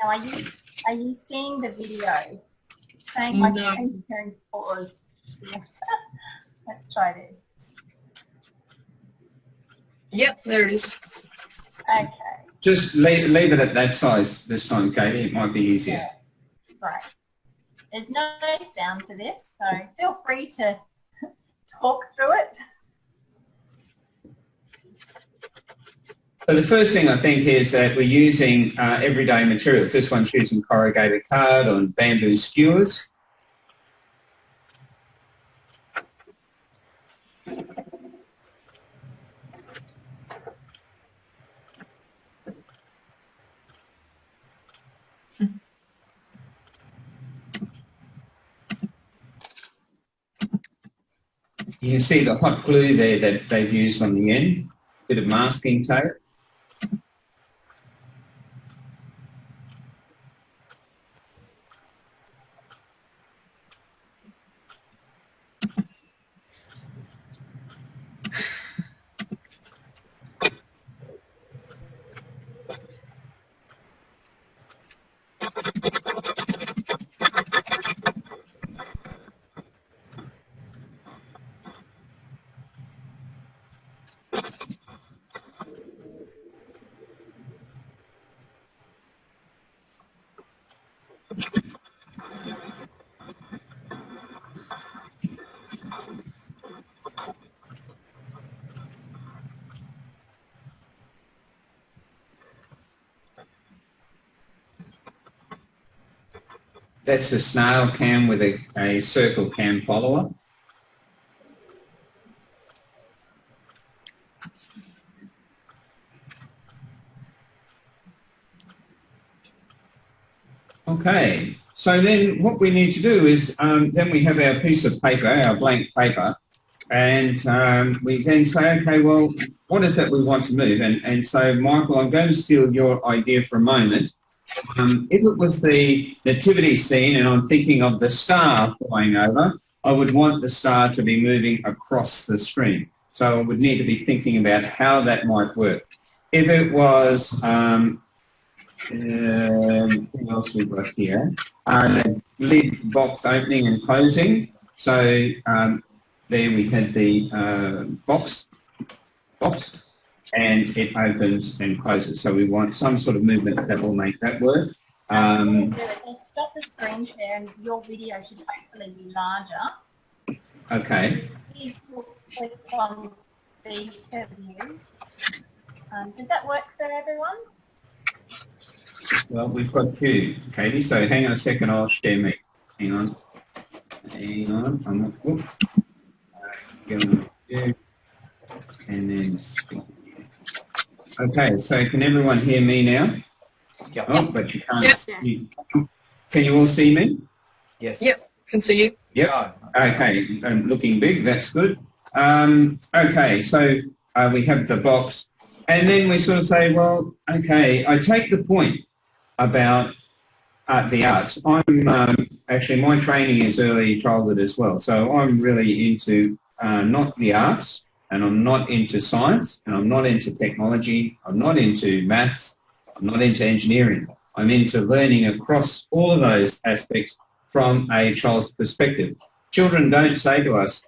Now, are you seeing the video? Saying my screen is very paused. Yeah. Let's try this. Yep, there it is. Okay. Just leave it at that size this time, Katie. It might be easier. Yeah. Right. There's no sound to this, so feel free to talk through it. So the first thing I think is that we're using everyday materials. This one's using corrugated card on bamboo skewers. You can see the hot glue there that they've used on the end, bit of masking tape. That's a snail cam with a circle cam follower. Okay, so then what we need to do is then we have our piece of paper, our blank paper, and we then say, okay, well, what is that we want to move? And so, Michael, I'm going to steal your idea for a moment. If it was the nativity scene and I'm thinking of the star flying over, I would want the star to be moving across the screen. So I would need to be thinking about how that might work. If it was, what else we've got here? Lid box opening and closing. So there we had the box, and it opens and closes. So we want some sort of movement that will make that work. Stop the screen share and your video should hopefully be larger. Okay. Please click on speaker view. Does that work for everyone? Well, we've got two, Katie, so hang on a second, I'll share me. Hang on. I'm not, whoop. Go on view, and then speak. Okay, so can everyone hear me now? Yep. Oh, but you can't. Yep. Can you all see me? Yes. Yep, can see you. Yep. Okay, looking big, that's good. Okay, so we have the box, and then we sort of say, well, okay, I take the point about the arts. I'm actually, my training is early childhood as well, so I'm really into not the arts, and I'm not into science, and I'm not into technology, I'm not into maths, I'm not into engineering. I'm into learning across all of those aspects from a child's perspective. Children don't say to us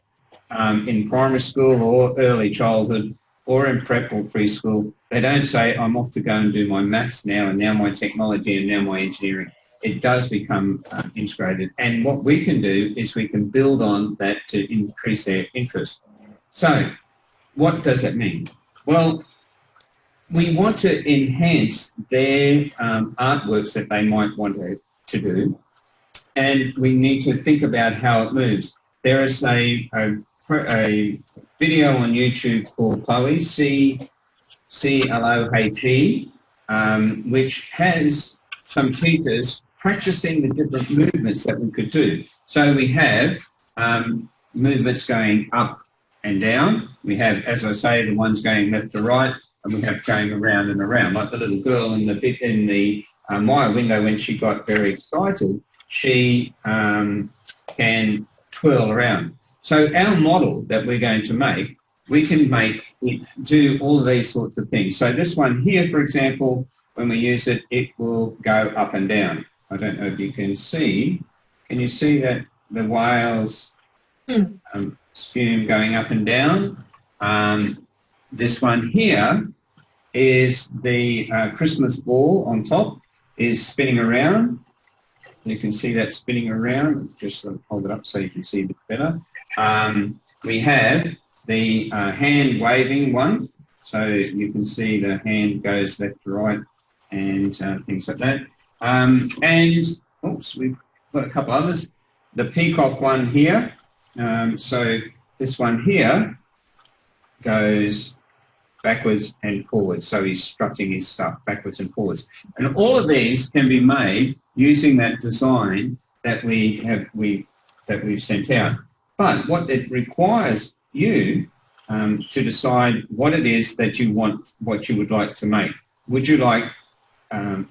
in primary school or early childhood or in prep or preschool, they don't say, I'm off to go and do my maths now, and now my technology, and now my engineering. It does become integrated. And what we can do is we can build on that to increase their interest. So what does it mean? Well, we want to enhance their artworks that they might want to do, and we need to think about how it moves. There is a video on YouTube called Chloe, C-L-O-H-E, which has some teachers practicing the different movements that we could do. So we have movements going up and down. We have, as I say, the ones going left to right, and we have going around and around. Like the little girl in the Maya window, when she got very excited, she can twirl around. So our model that we're going to make, we can make it do all of these sorts of things. So this one here, for example, when we use it, it will go up and down. I don't know if you can see. Can you see that the whales spume going up and down? This one here is the Christmas ball on top is spinning around. You can see that spinning around. Just hold it up so you can see it better. We have the hand waving one. So you can see the hand goes left to right and things like that. And, oops, we've got a couple others. The peacock one here. So this one here goes backwards and forwards. So he's strutting his stuff backwards and forwards. And all of these can be made using that design that we've sent out. But what it requires you to decide what it is that you want, what you would like to make. Would you like, and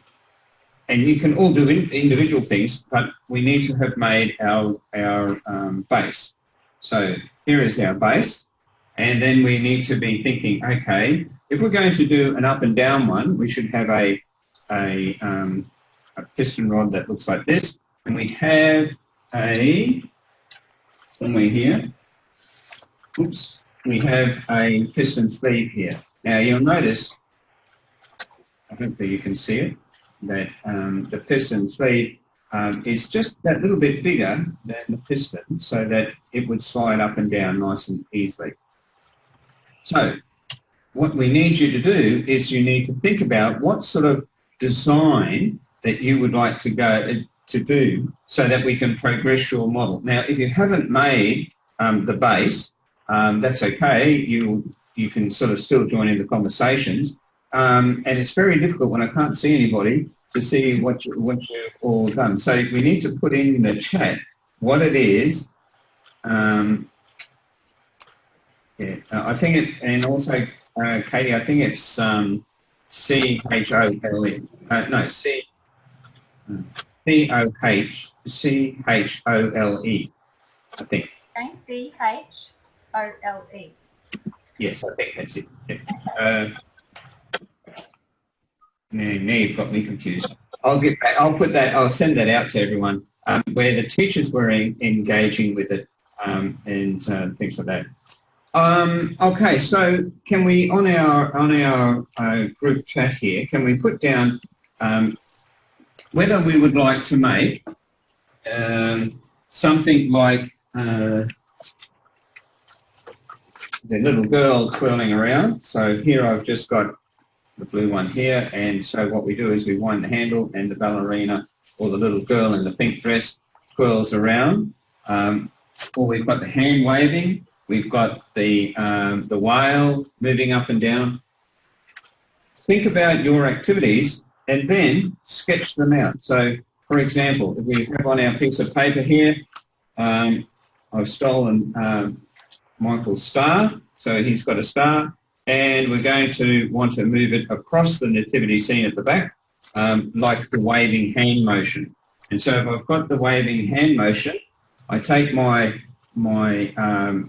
you can all do individual things, but we need to have made our base. So here is our base. And then we need to be thinking, okay, if we're going to do an up and down one, we should have a piston rod that looks like this. And we have somewhere here, oops, we have a piston sleeve here. Now you'll notice, hopefully you can see it, that the piston sleeve is just that little bit bigger than the piston so that it would slide up and down nice and easily. So what we need you to do is you need to think about what sort of design that you would like to go to do so that we can progress your model. Now, if you haven't made the base, that's okay. You can sort of still join in the conversations. And it's very difficult when I can't see anybody to see what you've all done. So we need to put in the chat what it is. Yeah, I think it, and also Katie, I think it's C-H-O-L-E. No, C-O-H-C-H-O-L-E, I think. Okay, C-H-O-L-E. Yes, I think that's it. Yeah. Now you've got me confused. I'll get back. I'll send that out to everyone where the teachers were engaging with it and things like that. Okay, so can we on our group chat here? Can we put down whether we would like to make something like the little girl twirling around. So here I've just got the blue one here, and so what we do is we wind the handle and the ballerina or the little girl in the pink dress twirls around. Or we've got the hand waving, we've got the whale moving up and down. Think about your activities and then sketch them out. So, for example, if we have on our piece of paper here, I've stolen Michael's star, so he's got a star, and we're going to want to move it across the nativity scene at the back, like the waving hand motion. And so if I've got the waving hand motion, I take my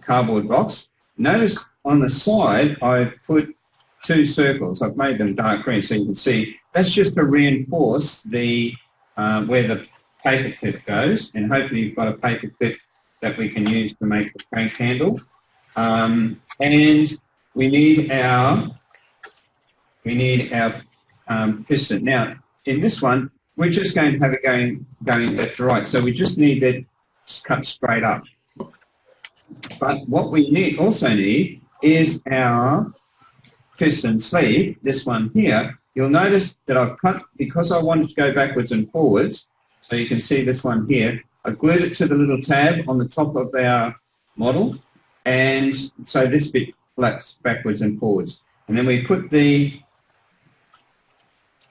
cardboard box. Notice on the side I've put two circles. I've made them dark green so you can see. That's just to reinforce the where the paper clip goes, and hopefully you've got a paper clip that we can use to make the crank handle. And we need our piston. Now in this one we're just going to have it going left to right, so we just need that cut straight up. But what we also need is our piston sleeve, this one here. You'll notice that I've cut, because I wanted to go backwards and forwards, so you can see this one here, I glued it to the little tab on the top of our model, and so this bit flaps backwards and forwards. And then we put the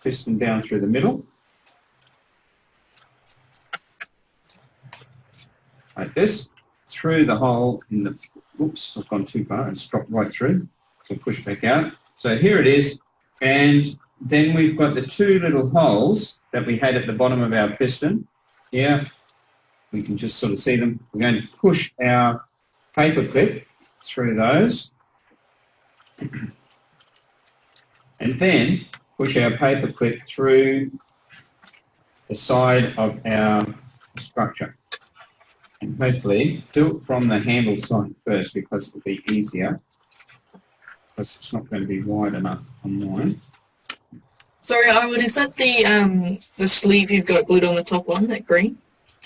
piston down through the middle, like this, through the hole in the, oops, I've gone too far, it's dropped right through, so push back out. So here it is, and then we've got the two little holes that we had at the bottom of our piston. Here, we can just sort of see them. We're going to push our paper clip through those, and then push our paper clip through the side of our structure. And hopefully do it from the handle side first, because it'll be easier, because it's not going to be wide enough on mine. Sorry, Owen, is that the sleeve you've got glued on the top one, that green?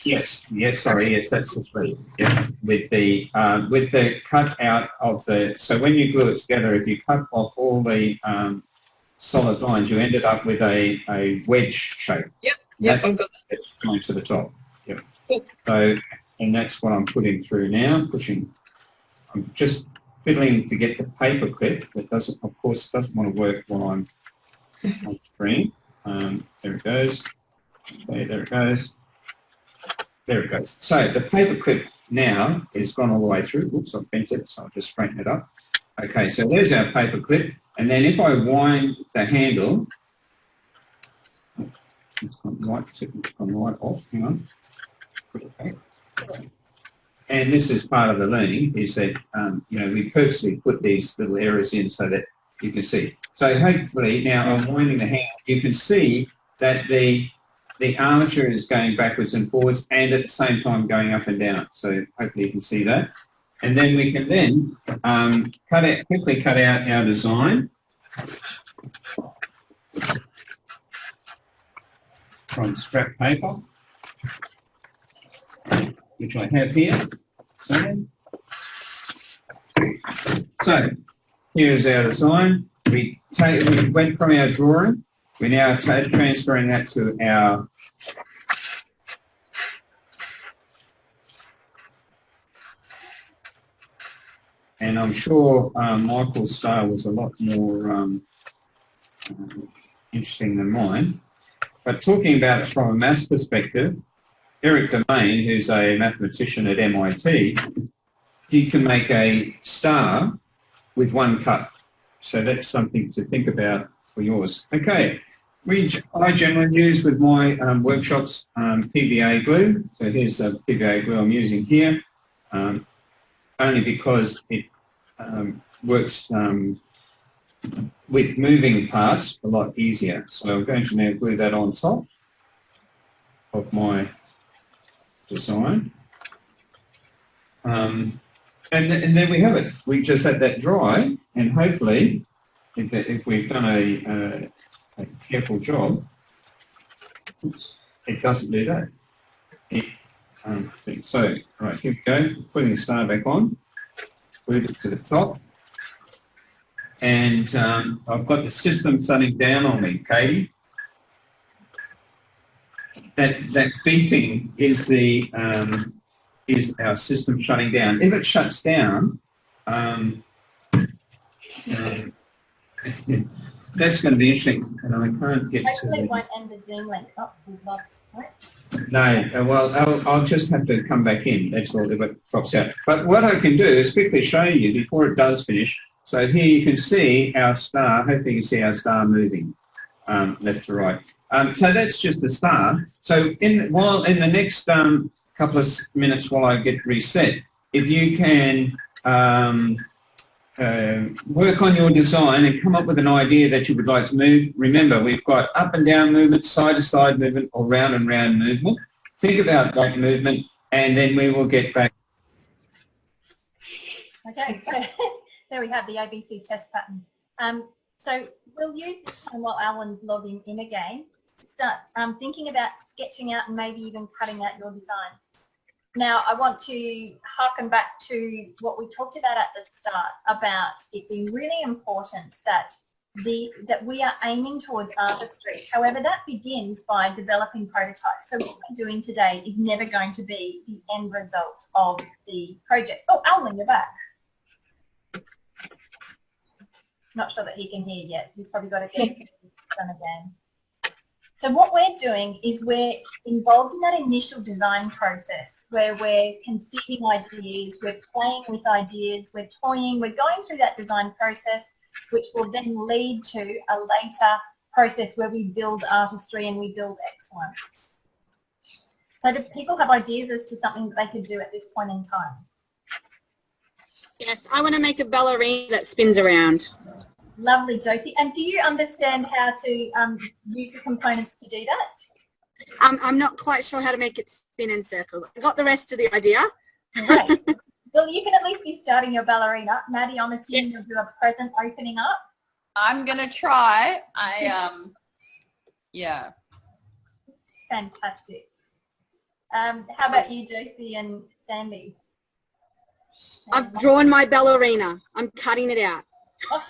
Yes, sorry, yes, that's the sleeve. Yeah, with the cut out of the, so when you glue it together, if you cut off all the solid lines, you ended up with a wedge shape. Yep, I've got that. It's joined to the top. Yep. Cool. So, and that's what I'm putting through now, I'm just fiddling to get the paper clip. It doesn't, of course, doesn't want to work while I'm on screen. There it goes. Okay, there it goes. There it goes. So the paper clip now is gone all the way through. Oops, I've bent it, so I'll just straighten it up. Okay, so there's our paper clip. And then if I wind the handle, it's gone right off, hang on. Put it back. And this is part of the learning, is that, you know, we purposely put these little errors in so that you can see. So hopefully now I'm winding the handle, you can see that the armature is going backwards and forwards, and at the same time going up and down. So hopefully you can see that. And then we can then quickly cut out our design from scrap paper, which I have here. So here's our design. We went from our drawing. We're now transferring that to our and I'm sure Michael's style was a lot more interesting than mine. But talking about it from a maths perspective, Eric Domain, who's a mathematician at MIT, he can make a star with one cut. So that's something to think about for yours. Okay, I generally use with my workshops PVA glue. So here's the PVA glue I'm using here, only because it works with moving parts a lot easier. So I'm going to now glue that on top of my design. And there we have it. We just let that dry, and hopefully, if we've done a careful job, it doesn't do that. So, right, here we go. Putting the star back on, glued it to the top, and I've got the system shutting down on me, Katie. That beeping is the is our system shutting down. If it shuts down, that's going to be interesting, and I can't get Hopefully to it won't end the Zoom link. Oh, we've lost, right? No, well, I'll just have to come back in. That's all if it drops out. But what I can do is quickly show you before it does finish. So here you can see our star. Hopefully you can see our star moving left to right. So that's just the star. So while in the next couple of minutes while I get reset, if you can work on your design and come up with an idea that you would like to move. Remember, we've got up and down movement, side to side movement, or round and round movement. Think about that movement, and then we will get back. Okay, so there we have the ABC test pattern. So we'll use this time while Alan's logging in again to start thinking about sketching out and maybe even cutting out your designs. Now, I want to harken back to what we talked about at the start about it being really important that we are aiming towards artistry. However, that begins by developing prototypes. So what we're doing today is never going to be the end result of the project. Oh, Alwyn, you're back. Not sure that he can hear yet. He's probably got to get this done again. So what we're doing is we're involved in that initial design process where we're conceiving ideas, we're playing with ideas, we're toying, we're going through that design process, which will then lead to a later process where we build artistry and we build excellence. So do people have ideas as to something that they could do at this point in time? Yes, I want to make a ballerina that spins around. Lovely, Josie. And do you understand how to use the components to do that? I'm not quite sure how to make it spin in circles. I got the rest of the idea. Great. Well, you can at least be starting your ballerina. Maddie, I'm assuming you'll do a present opening up. I'm going to try. Yeah. Fantastic. How about you, Josie and Sandy? I've drawn my ballerina. I'm cutting it out.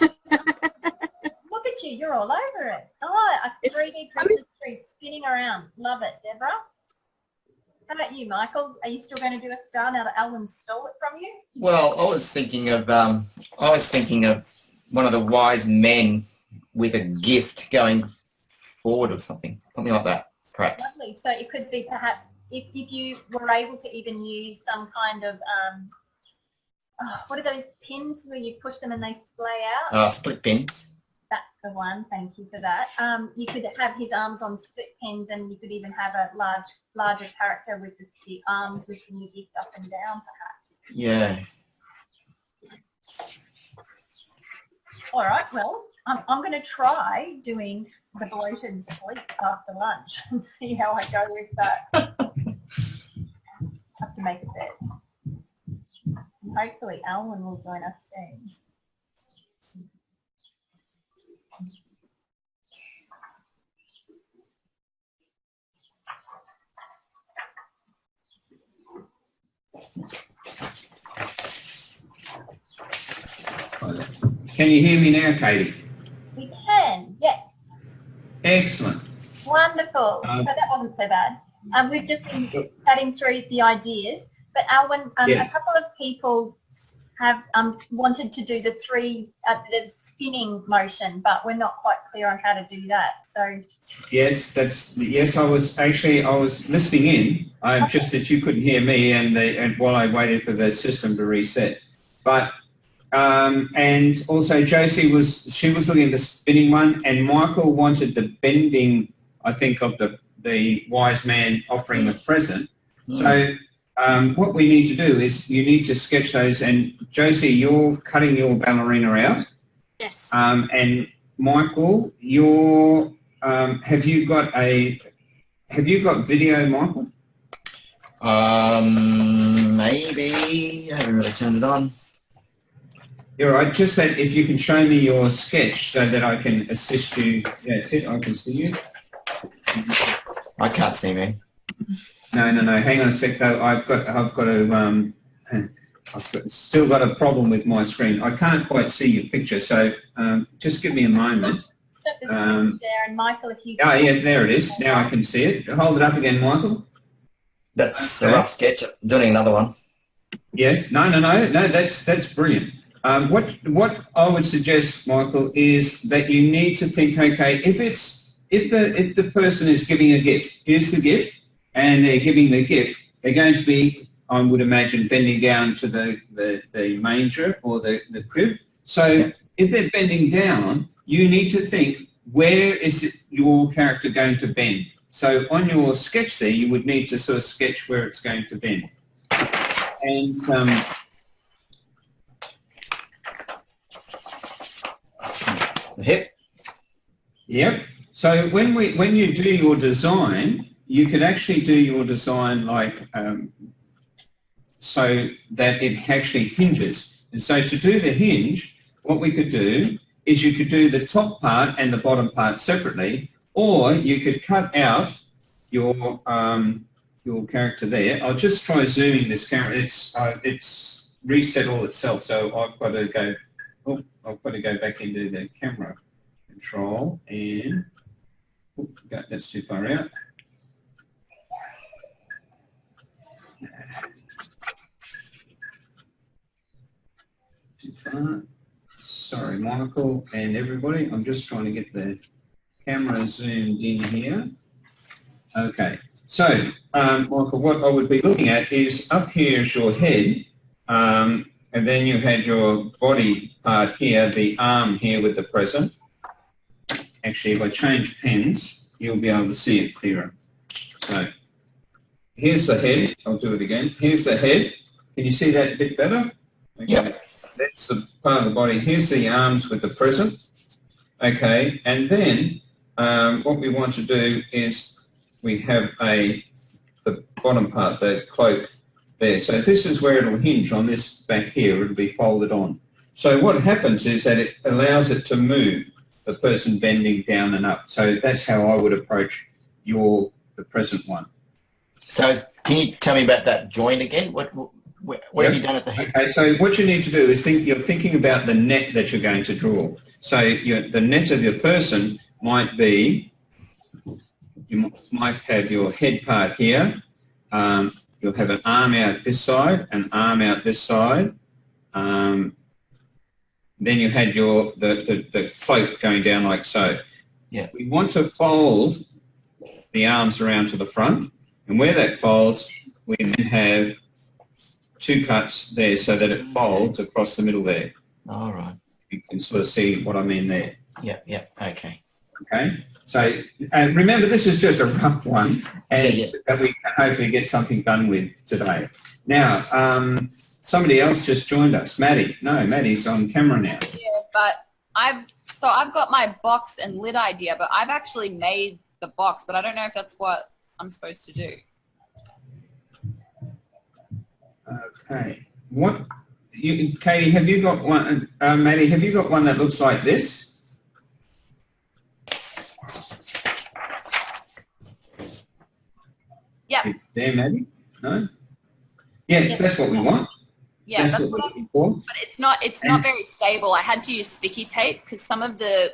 Look at you, you're all over it. Oh, a 3D Christmas tree spinning around. Love it, Deborah. How about you, Michael? Are you still going to do a star now that Alwyn stole it from you? Well, I was thinking of one of the wise men with a gift going forward or something like that, perhaps. Lovely. So it could be perhaps if you were able to even use some kind of what are those pins where you push them and they splay out? Split pins. That's the one. Thank you for that. You could have his arms on split pins, and you could even have a larger character with the arms with the gift up and down, perhaps. Yeah. All right. Well, I'm going to try doing the bloated sleep after lunch and see how I go with that. Have to make a bet. Hopefully Alwyn will join us soon. Can you hear me now, Katie? We can, yes. Excellent. Wonderful. So that wasn't so bad. We've just been chatting through the ideas. But Alwyn, yes. A couple of people have wanted to do the the spinning motion, but we're not quite clear on how to do that. So yes, I was listening in. Just that you couldn't hear me, and while I waited for the system to reset. But and also Josie was looking at the spinning one, and Michael wanted the bending. I think of the wise man offering a present. So. What we need to do is you need to sketch those, and Josie, you're cutting your ballerina out. Yes. And Michael, you're have you got video, Michael? Maybe. I haven't really turned it on. You're right. Just that if you can show me your sketch so that I can assist you. Yeah, I can see you. I can't see me. No. Hang on a sec, though. I've still got a problem with my screen. I can't quite see your picture, so just give me a moment. The screen there, and Michael, if you. Oh yeah, there it is. Now I can see it. Hold it up again, Michael. That's a rough sketch. I'm doing another one. Yes. No. That's brilliant. What I would suggest, Michael, is that you need to think. Okay, if the person is giving a gift, here's the gift. And they're giving the gift, they're going to be, I would imagine, bending down to the manger or the crib. So if they're bending down, you need to think, where is your character going to bend? So on your sketch there, you would need to sort of sketch where it's going to bend. And the hip. Yep. So when you do your design, you could actually do your design like so that it actually hinges. And so to do the hinge, what we could do is you could do the top part and the bottom part separately, or you could cut out your your character there. I'll just try zooming this camera. It's reset all itself, so I've got to go. Oh, I've got to go back into the camera control and that's too far out. Too far. Sorry, Michael and everybody. I'm just trying to get the camera zoomed in here. Okay. So, Michael, what I would be looking at is up here is your head, and then you had your body part here, the arm here with the present. Actually, if I change pens, you'll be able to see it clearer. So, here's the head. I'll do it again. Here's the head. Can you see that a bit better? Okay. Yep. That's the part of the body. Here's the arms with the present. Okay, and then what we want to do is we have the bottom part, the cloak there. So this is where it'll hinge on this back here. It'll be folded on. So what happens is that it allows it to move, the person bending down and up. So that's how I would approach the present one. So can you tell me about that joint again? What have you done at the head? Okay, so what you need to do is you're thinking about the net that you're going to draw. So the net of your person might be, you might have your head part here. You'll have an arm out this side, an arm out this side. Then you had the cloak going down like so. Yeah. We want to fold the arms around to the front, and where that folds, we then have two cuts there so that it folds across the middle there. All right. You can sort of see what I mean there. Yeah, yeah, okay. Okay, so remember this is just a rough one, and that we can hopefully get something done with today. Now, somebody else just joined us, Maddie. No, Maddie's on camera now. Yeah, but I've got my box and lid idea, but I've actually made the box, but I don't know if that's what I'm supposed to do. Okay. Katie, have you got one? Maddie, have you got one that looks like this? Yeah. There, Maddie? No? Yes, that's what we want. Yeah, that's what we're looking for. But it's not very stable. I had to use sticky tape because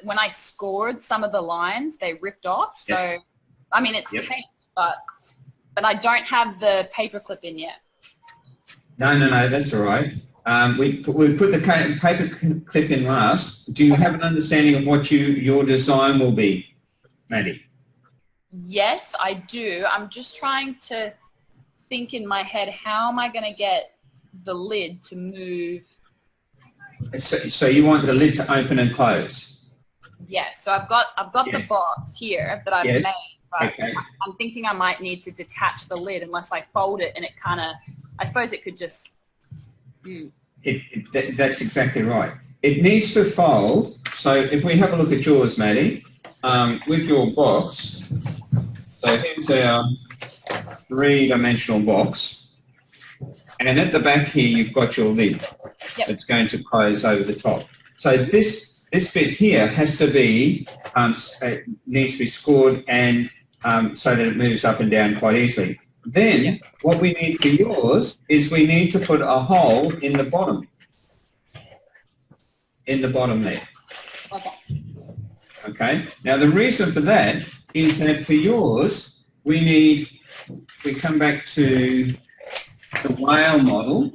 when I scored some of the lines, they ripped off. So, Yes. I mean, it's taped, but I don't have the paper clip in yet. No, that's all right. We put the paper clip in last. Do you have an understanding of what your design will be, Maddie? Yes, I do. I'm just trying to think in my head, how am I going to get the lid to move? So you want the lid to open and close? Yes. So I've got the box here that I've made. But Okay. I'm thinking I might need to detach the lid unless I fold it, and it kind of, I suppose it could just. That's exactly right. It needs to fold. So if we have a look at yours, Maddie, with your box, so here's our three-dimensional box, and at the back here you've got your lid. Yep. It's going to close over the top. So this bit here has to be needs to be scored and so that it moves up and down quite easily. Then what we need for yours is we need to put a hole in the bottom. In the bottom there. Okay. Okay. Now the reason for that is that for yours we come back to the whale model.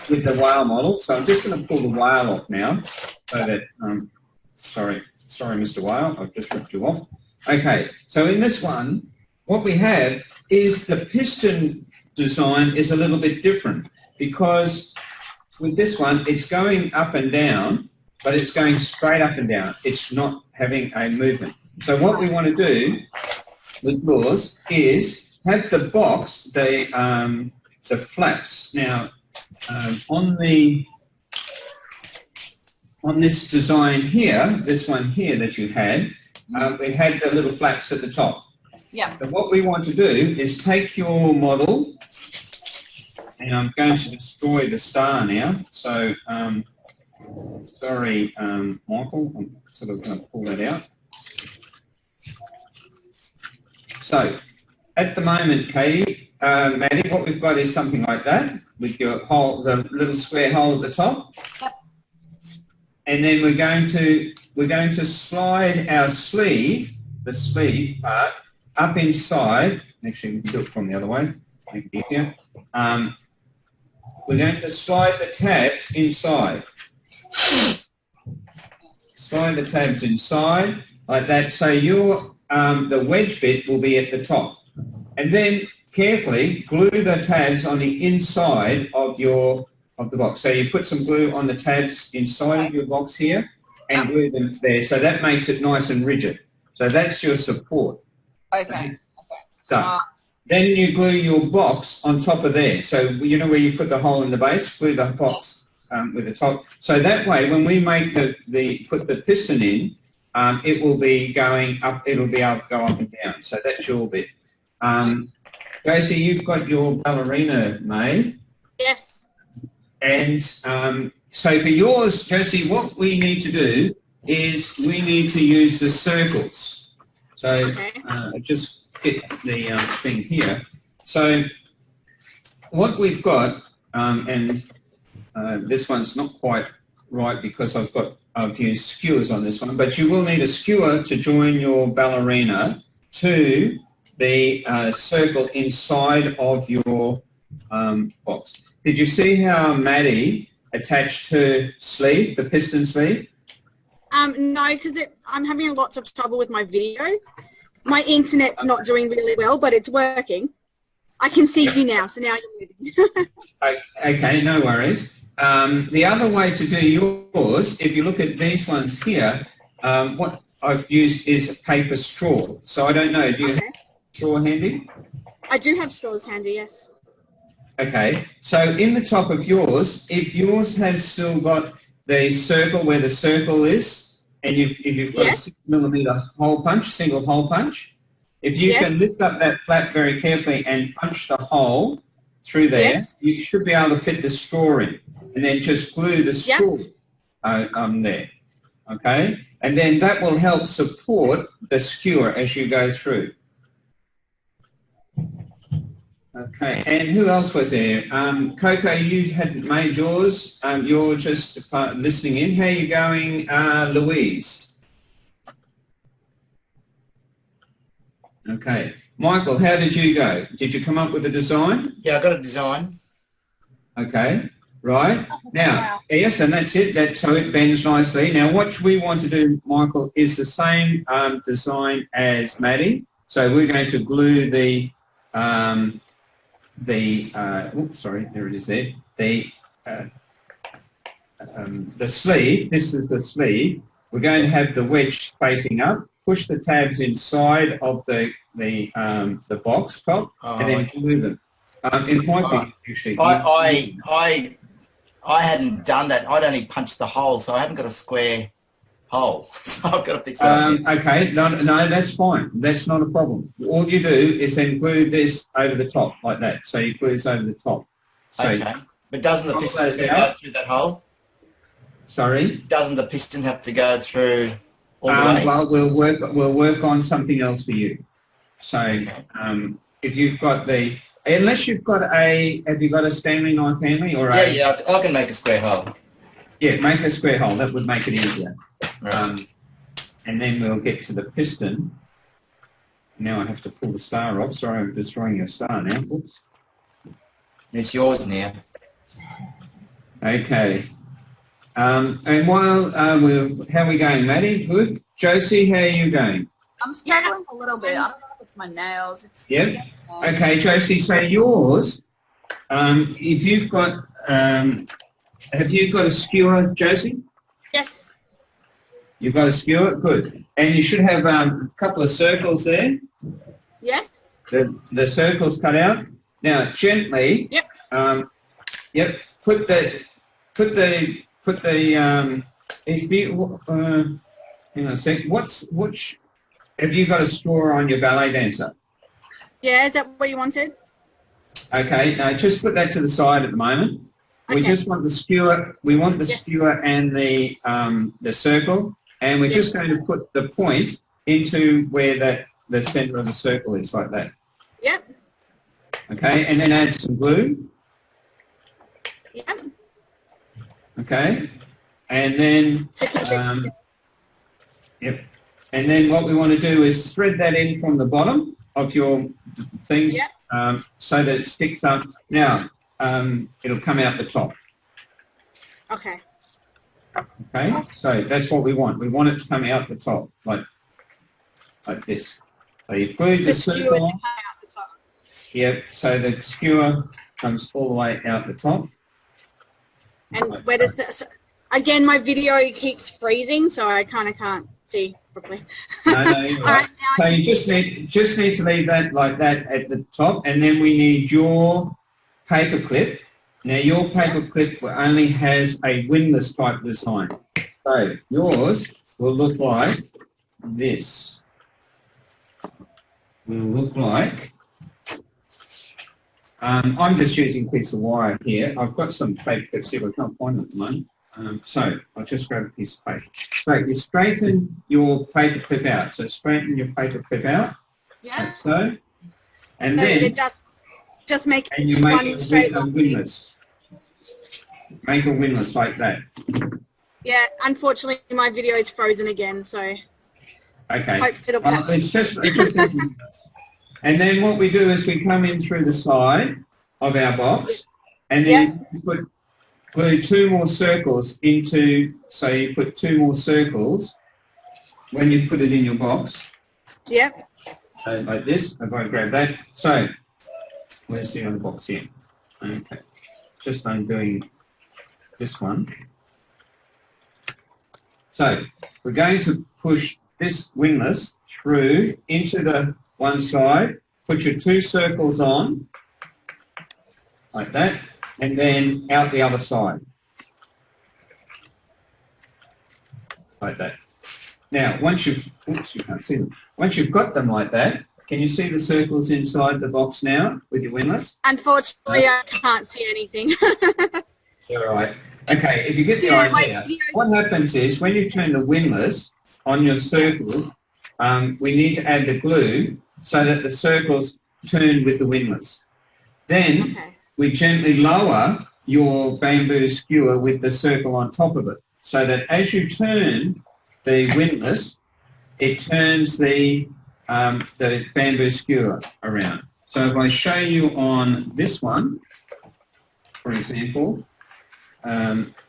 With the whale model. So I'm just going to pull the whale off now. So that sorry Mr. Whale, I've just ripped you off. Okay. So in this one, what we have is the piston design is a little bit different because with this one, it's going up and down, but it's going straight up and down. It's not having a movement. So what we want to do with yours is have the box, the flaps. Now, on this design here, this one here that you had, it had the little flaps at the top. Yeah. So what we want to do is take your model, and I'm going to destroy the star now. So, sorry, Michael, I'm sort of going to pull that out. So, at the moment, Katie, Maddie, what we've got is something like that with your hole, the little square hole at the top. Yep. And then we're going to slide our sleeve, the sleeve part, up inside. Actually, we can do it from the other way. Make it easier. We're going to slide the tabs inside. Slide the tabs inside like that. So your the wedge bit will be at the top, and then carefully glue the tabs on the inside of the box. So you put some glue on the tabs inside of your box here and glue them there. So that makes it nice and rigid. So that's your support. Okay. So then you glue your box on top of there. So you know where you put the hole in the base, glue the box with the top. So that way, when we make put the piston in, it will be going up. It'll be able to go up and down. So that's your bit. Josie, you've got your ballerina made. Yes. And so for yours, Josie, what we need to do is we need to use the circles. So just get the thing here. So what we've got, and this one's not quite right because I've used skewers on this one, but you will need a skewer to join your ballerina to the circle inside of your box. Did you see how Maddie attached her sleeve, the piston sleeve? No, because I'm having lots of trouble with my video. My internet's not doing really well, but it's working. I can see you now, so now you're moving. Okay, no worries. The other way to do yours, if you look at these ones here, what I've used is a paper straw. So I don't know, do you have straw handy? I do have straws handy, yes. Okay, so in the top of yours, if yours has still got the circle where the circle is, and if you've got a 6mm hole punch, single hole punch, if you can lift up that flap very carefully and punch the hole through there, you should be able to fit the straw in, and then just glue the straw there, okay? And then that will help support the skewer as you go through. Okay, and who else was there? Coco, you hadn't made yours. You're just listening in. How are you going, Louise? Okay. Michael, how did you go? Did you come up with a design? Yeah, I got a design. Okay, right. Now, yes, and that's it. So it bends nicely. Now, what we want to do, Michael, is the same design as Maddie. So we're going to glue oops, sorry, there it is there. The sleeve, this is the sleeve. We're going to have the wedge facing up, push the tabs inside of the box top, and then glue them. It might be actually. I hadn't done that. I'd only punched the hole, so I haven't got a square hole. So I've got to fix that. Okay, no, that's fine. That's not a problem. All you do is then glue this over the top like that. So you glue this over the top. So okay, but doesn't the piston have to go through that hole? Sorry? Doesn't the piston have to go through all the way? Well, we'll work on something else for you. So if you've got unless you've got have you got a Stanley knife handy or yeah, I can make a square hole. Yeah, make a square hole. That would make it easier. Right. And then we'll get to the piston. Now I have to pull the star off. Sorry, I'm destroying your star now. Oops. It's yours now. Okay. And while how are we going, Maddie? Good. Josie, how are you going? I'm struggling a little bit. I don't know if it's my nails. Yep. Okay, Josie. So yours, if you've got, have you got a skewer, Josie? Yes. You've got a skewer? Good. And you should have a couple of circles there. Yes. The circles cut out. Now, gently. Yep. Put the if you hang on a sec. Have you got a straw on your ballet dancer? Yeah, is that what you wanted? Okay. Now just put that to the side at the moment. We just want the skewer. We want the skewer and the circle, and we're just going to put the point into where the center of the circle is, like that. Yep. Okay, and then add some glue. Yep. Okay, and then yep. And then what we want to do is thread that in from the bottom of your things, yep. So that it sticks up. Now it'll come out the top. Okay. Okay, so that's what we want. We want it to come out the top, like this. So you've glued the circle on. Yep, so the skewer comes all the way out the top. And where does that, so again, my video keeps freezing, so I kind of can't see properly. No, you're right. So you just need to leave that like that at the top, and then we need your paper clip. Now your paper clip only has a windlass type design. So yours will look like this. Will look like, I'm just using a piece of wire here. I've got some paper clips here, but I can't find them at the moment. So I'll just grab a piece of paper. So you straighten your paper clip out. So straighten your paper clip out. Yeah. Like so. And so then just make and you make one straight a windlass. Make a windlass like that. Yeah, unfortunately my video is frozen again, so okay. Hope it'll catch. It's just and then what we do is we come in through the side of our box, and then you glue 2 more circles into, so you put 2 more circles when you put it in your box. Yep. So like this, I'm going to grab that. So where's the other box here? Okay, just undoing this one. So we're going to push this windlass through into the one side, put your 2 circles on, like that, and then out the other side, like that. Now, once you've, oops, you can't see them. Once you've got them like that, can you see the circles inside the box now with your windlass? Unfortunately, I can't see anything. You're right. Okay, if you get the idea, what happens is when you turn the windlass on your circles, we need to add the glue so that the circles turn with the windlass. Then we gently lower your bamboo skewer with the circle on top of it, so that as you turn the windlass, it turns the bamboo skewer around. So if I show you on this one, for example,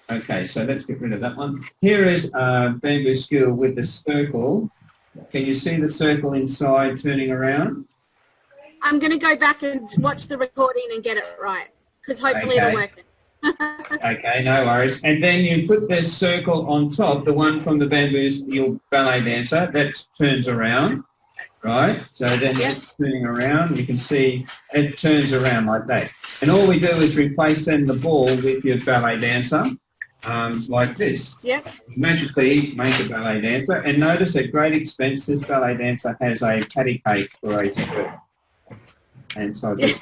okay, so let's get rid of that one. Here is a bamboo skewer with the circle. Can you see the circle inside turning around? I'm going to go back and watch the recording and get it right, because hopefully it'll work. Okay, no worries. And then you put this circle on top, the one from the bamboos, your ballet dancer, that turns around, right? So then it's turning around. You can see it turns around like that. And all we do is replace then the ball with your ballet dancer, like this. Yep. Magically make a ballet dancer. And notice at great expense, this ballet dancer has a patty cake for a skirt. And so this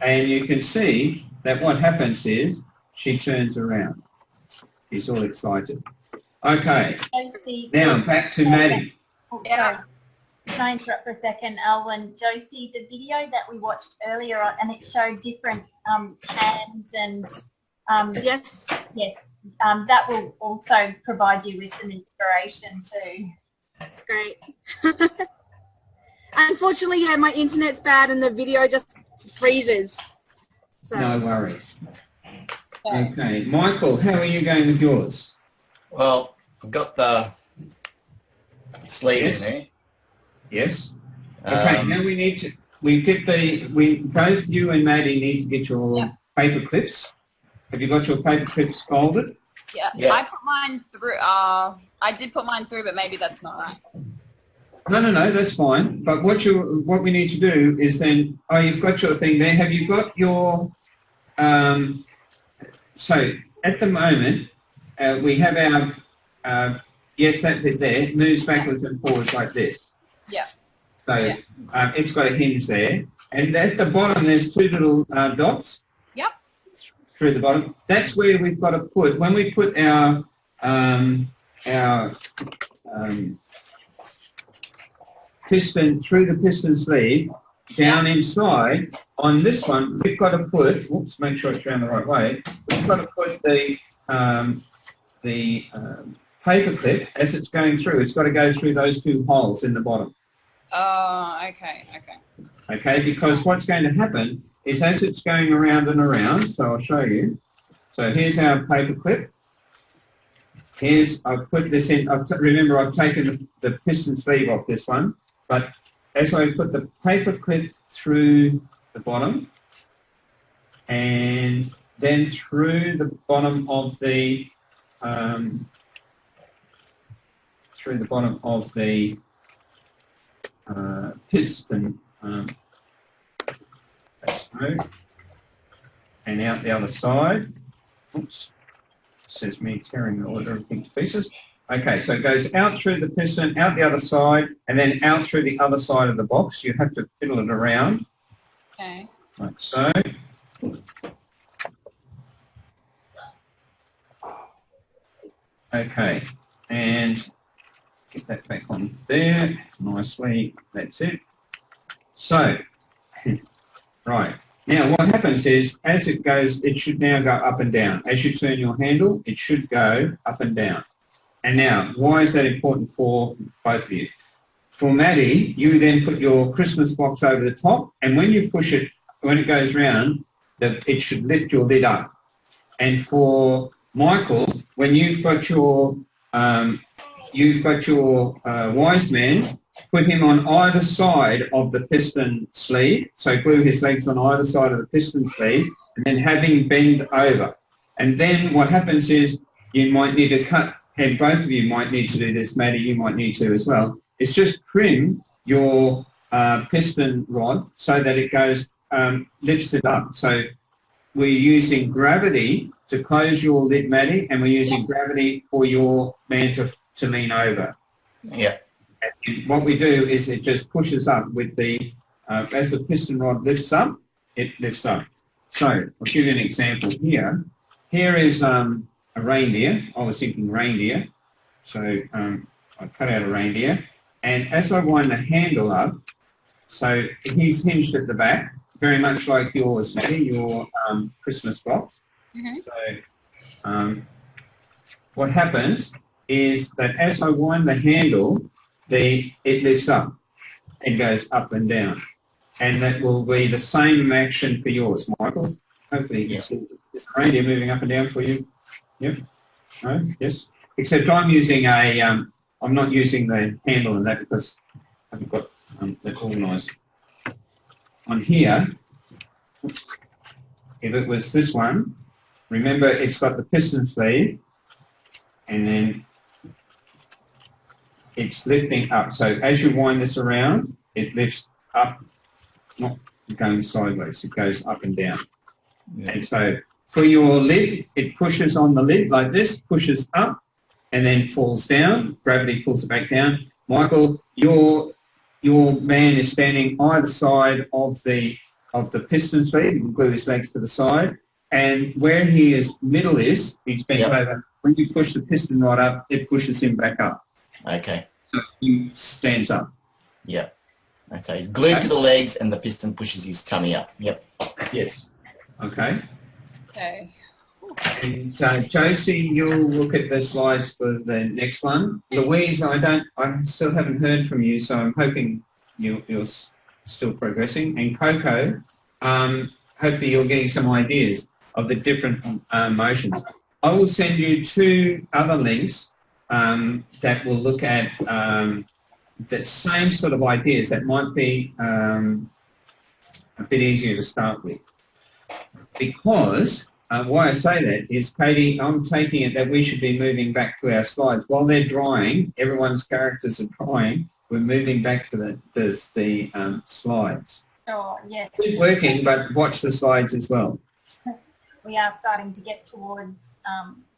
and you can see that what happens is she turns around. She's all excited. Okay. Now back to Maddie. Oh, sorry. Can I interrupt for a second, Alwyn? Josie, the video that we watched earlier, and it showed different cans and yes, that will also provide you with some inspiration too. Great. Unfortunately, yeah, my internet's bad and the video just freezes. So. No worries. Okay, Michael, how are you going with yours? Well, I've got the sleeve in there. Yes. Okay, now we need to, both you and Maddie need to get your paper clips. Have you got your paper clips folded? Yeah. I put mine through, I did put mine through, but maybe that's not right. No, that's fine. But what we need to do is then, you've got your thing there. Have you got your, so at the moment, we have our, yes, that bit there, it moves backwards and forwards like this. Yeah. So it's got a hinge there. And at the bottom, there's 2 little dots. Yep. Through the bottom. That's where we've got to put, when we put our piston through the piston sleeve, down inside, on this one, we've got to put, whoops, make sure it's around the right way, we've got to put the paper clip, as it's going through, it's got to go through those two holes in the bottom. Oh, okay, okay. Okay, because what's going to happen is as it's going around and around, so I'll show you. So here's our paper clip. I've put this in, remember I've taken the piston sleeve off this one, but as I put the paper clip through the bottom and then through the bottom of the piston, that's through, and out the other side. Oops, says me tearing everything to pieces. Okay, so it goes out through the piston, out the other side, and then out through the other side of the box. You have to fiddle it around. Okay. Like so. Okay, and get that back on there nicely. That's it. So, right. Now what happens is, as it goes, it should now go up and down. As you turn your handle, it should go up and down. And now, why is that important for both of you? For Maddie, you then put your Christmas box over the top, and when you push it, when it goes round, it should lift your lid up. And for Michael, when you've got your wise man, put him on either side of the piston sleeve, so glue his legs on either side of the piston sleeve, and then have him bend over. And then what happens is you might need to cut, and both of you might need to do this, Maddie, you might need to as well, is just trim your piston rod so that it goes, lifts it up. So we're using gravity to close your lid, Maddie, and we're using gravity for your man to lean over. Yeah. And what we do is it just pushes up with the, as the piston rod lifts up, it lifts up. So I'll give you an example here. Here is a reindeer. I was thinking reindeer. So I cut out a reindeer. And as I wind the handle up, so he's hinged at the back, very much like yours, Maddie, your Christmas box. Mm-hmm. So what happens is that as I wind the handle, it lifts up and goes up and down. And that will be the same action for yours, Michael. Hopefully you can see. Is the reindeer moving up and down for you? Yep. No? Yes. Except I'm using I'm not using the handle in that because I haven't got that organised. On here, if it was this one, remember it's got the piston sleeve and then it's lifting up. So as you wind this around, it lifts up, not going sideways, it goes up and down. Yeah. And so for your lid, it pushes on the lid like this, pushes up and then falls down. Gravity pulls it back down. Michael, your man is standing either side of the piston sleeve. You can glue his legs to the side. And where his middle is, he's bent over. When you push the piston rod up, it pushes him back up. Okay. So he stands up. Yep. So he's glued to the legs and the piston pushes his tummy up. Yep. Yes. Okay. Okay. And Josie, you'll look at the slides for the next one. Louise, I still haven't heard from you, so I'm hoping you're still progressing. And Coco, hopefully you're getting some ideas of the different motions. I will send you 2 other links that will look at the same sort of ideas that might be a bit easier to start with. Because why I say that is, Katie, I'm taking it that we should be moving back to our slides. While they're drying, everyone's characters are drying, we're moving back to the slides. Oh, yes. Keep working, but watch the slides as well. We are starting to get towards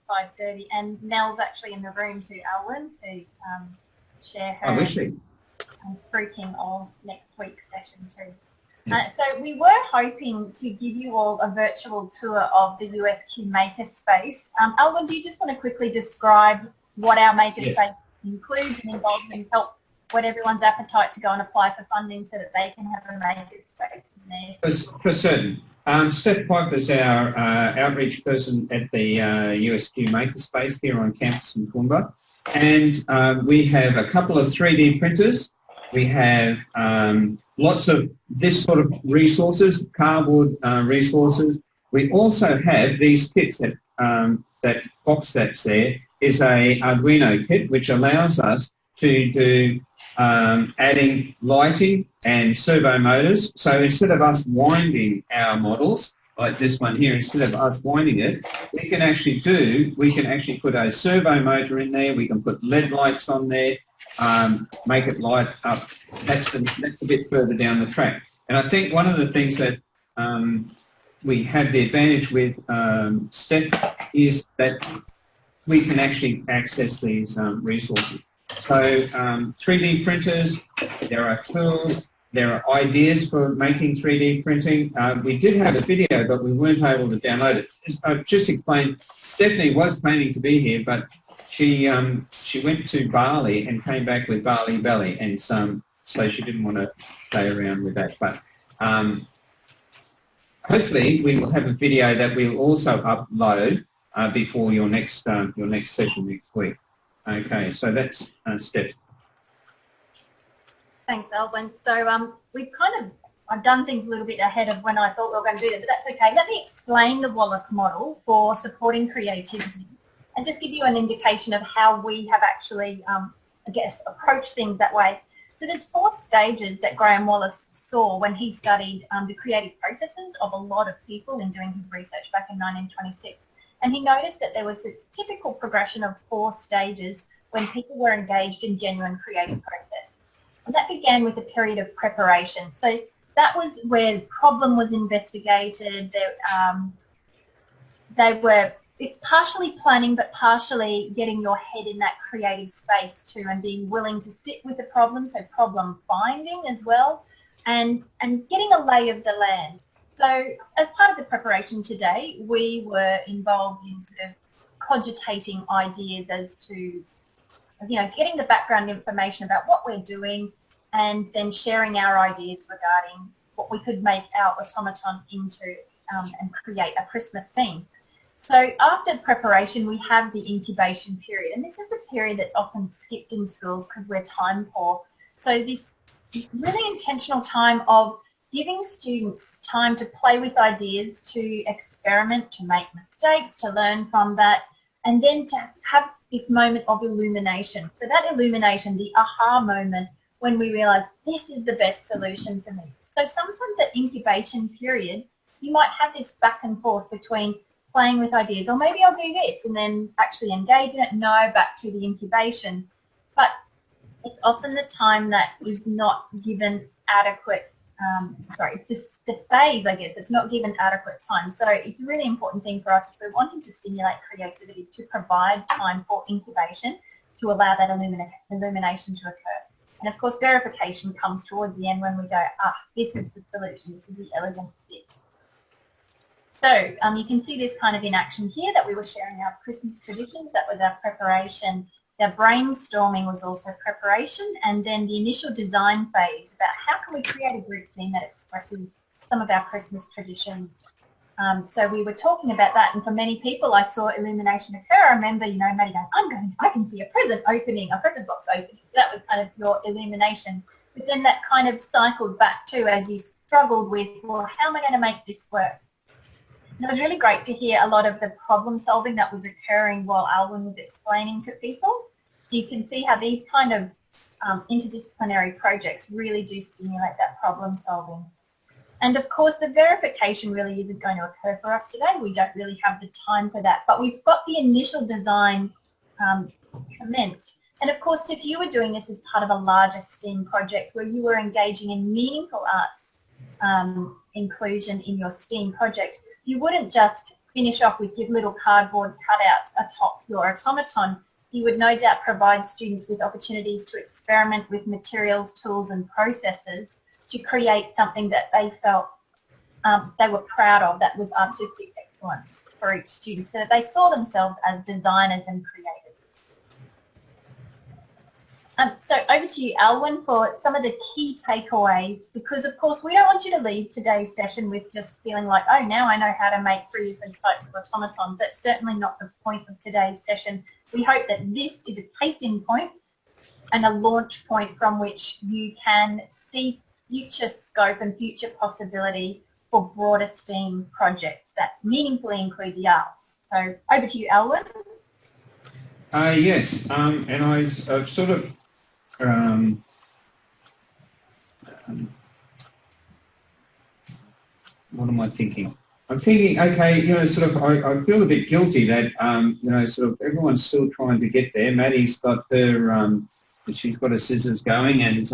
5:30, and Nell's actually in the room too, Alwyn, to share her spruiking of next week's session too. Yeah. So we were hoping to give you all a virtual tour of the USQ Makerspace. Alwyn, do you just want to quickly describe what our Makerspace includes and involves and help whet everyone's appetite to go and apply for funding so that they can have a makerspace in there. For certain. Steph Piper's our outreach person at the USQ Makerspace here on campus in Toowoomba. And we have a couple of 3D printers. We have lots of this sort of resources, cardboard resources. We also have these kits that, that box that's there is a Arduino kit, which allows us to do adding lighting and servo motors. So instead of us winding our models, like this one here, instead of us winding it, we can actually put a servo motor in there, we can put LED lights on there, make it light up. That's a bit further down the track. And I think one of the things that we have the advantage with STEP is that we can actually access these resources. So 3D printers, there are tools, there are ideas for making 3D printing. We did have a video, but we weren't able to download it. I've just explained, Stephanie was planning to be here, but she went to Bali and came back with Bali belly, and so she didn't want to stay around with that. But hopefully we will have a video that we'll also upload before your next session next week. Okay, so that's Steph. Thanks, Alvin. So I've done things a little bit ahead of when I thought we were going to do them, but that's okay. Let me explain the Wallace model for supporting creativity and just give you an indication of how we have actually, I guess, approached things that way. So there's 4 stages that Graham Wallace saw when he studied the creative processes of a lot of people in doing his research back in 1926. And he noticed that there was this typical progression of 4 stages when people were engaged in genuine creative process. And that began with a period of preparation. So that was where the problem was investigated. It's partially planning, but partially getting your head in that creative space too, and being willing to sit with the problem, so problem finding as well, and getting a lay of the land. So as part of the preparation today, we were involved in sort of cogitating ideas as to, getting the background information about what we're doing, and then sharing our ideas regarding what we could make our automaton into and create a Christmas scene. So after preparation, we have the incubation period, and this is the period that's often skipped in schools because we're time poor. So this really intentional time of giving students time to play with ideas, to experiment, to make mistakes, to learn from that, and then to have this moment of illumination. So that illumination, the aha moment, when we realise this is the best solution for me. So sometimes at incubation period, you might have this back and forth between playing with ideas, or maybe I'll do this, and then actually engage in it, no, back to the incubation. But it's often the time that is not given adequate, it's the phase, I guess, it's not given adequate time. So it's a really important thing for us if we're wanting to stimulate creativity to provide time for incubation to allow that illumination to occur. And of course, verification comes towards the end when we go, this is the solution, this is the elegant fit. So you can see this kind of in action here, that we were sharing our Christmas traditions. That was our preparation. The brainstorming was also preparation, and then the initial design phase about how can we create a group scene that expresses some of our Christmas traditions. So we were talking about that, and for many people I saw illumination occur. I remember, Maddie going, I can see a present opening, a present box opening. So that was kind of your illumination. But then that kind of cycled back too as you struggled with, well, how am I going to make this work? And it was really great to hear a lot of the problem solving that was occurring while Alwyn was explaining to people. So you can see how these kind of interdisciplinary projects really do stimulate that problem solving. And of course, the verification really isn't going to occur for us today. We don't really have the time for that. But we've got the initial design commenced. And of course, if you were doing this as part of a larger STEAM project where you were engaging in meaningful arts inclusion in your STEAM project, you wouldn't just finish off with your little cardboard cutouts atop your automaton. You would no doubt provide students with opportunities to experiment with materials, tools and processes to create something that they felt they were proud of, that was artistic excellence for each student, so that they saw themselves as designers and creators. So over to you, Alwyn, for some of the key takeaways, because of course we don't want you to leave today's session with just feeling like, oh, now I know how to make 3 different types of automaton. That's certainly not the point of today's session. We hope that this is a case-in point and a launch point from which you can see future scope and future possibility for broader STEAM projects that meaningfully include the arts. So over to you, Alwyn. Yes, and I've sort of what am I thinking? I'm thinking, okay, you know, sort of, I feel a bit guilty that, you know, sort of everyone's still trying to get there. Maddie's got her, she's got her scissors going, and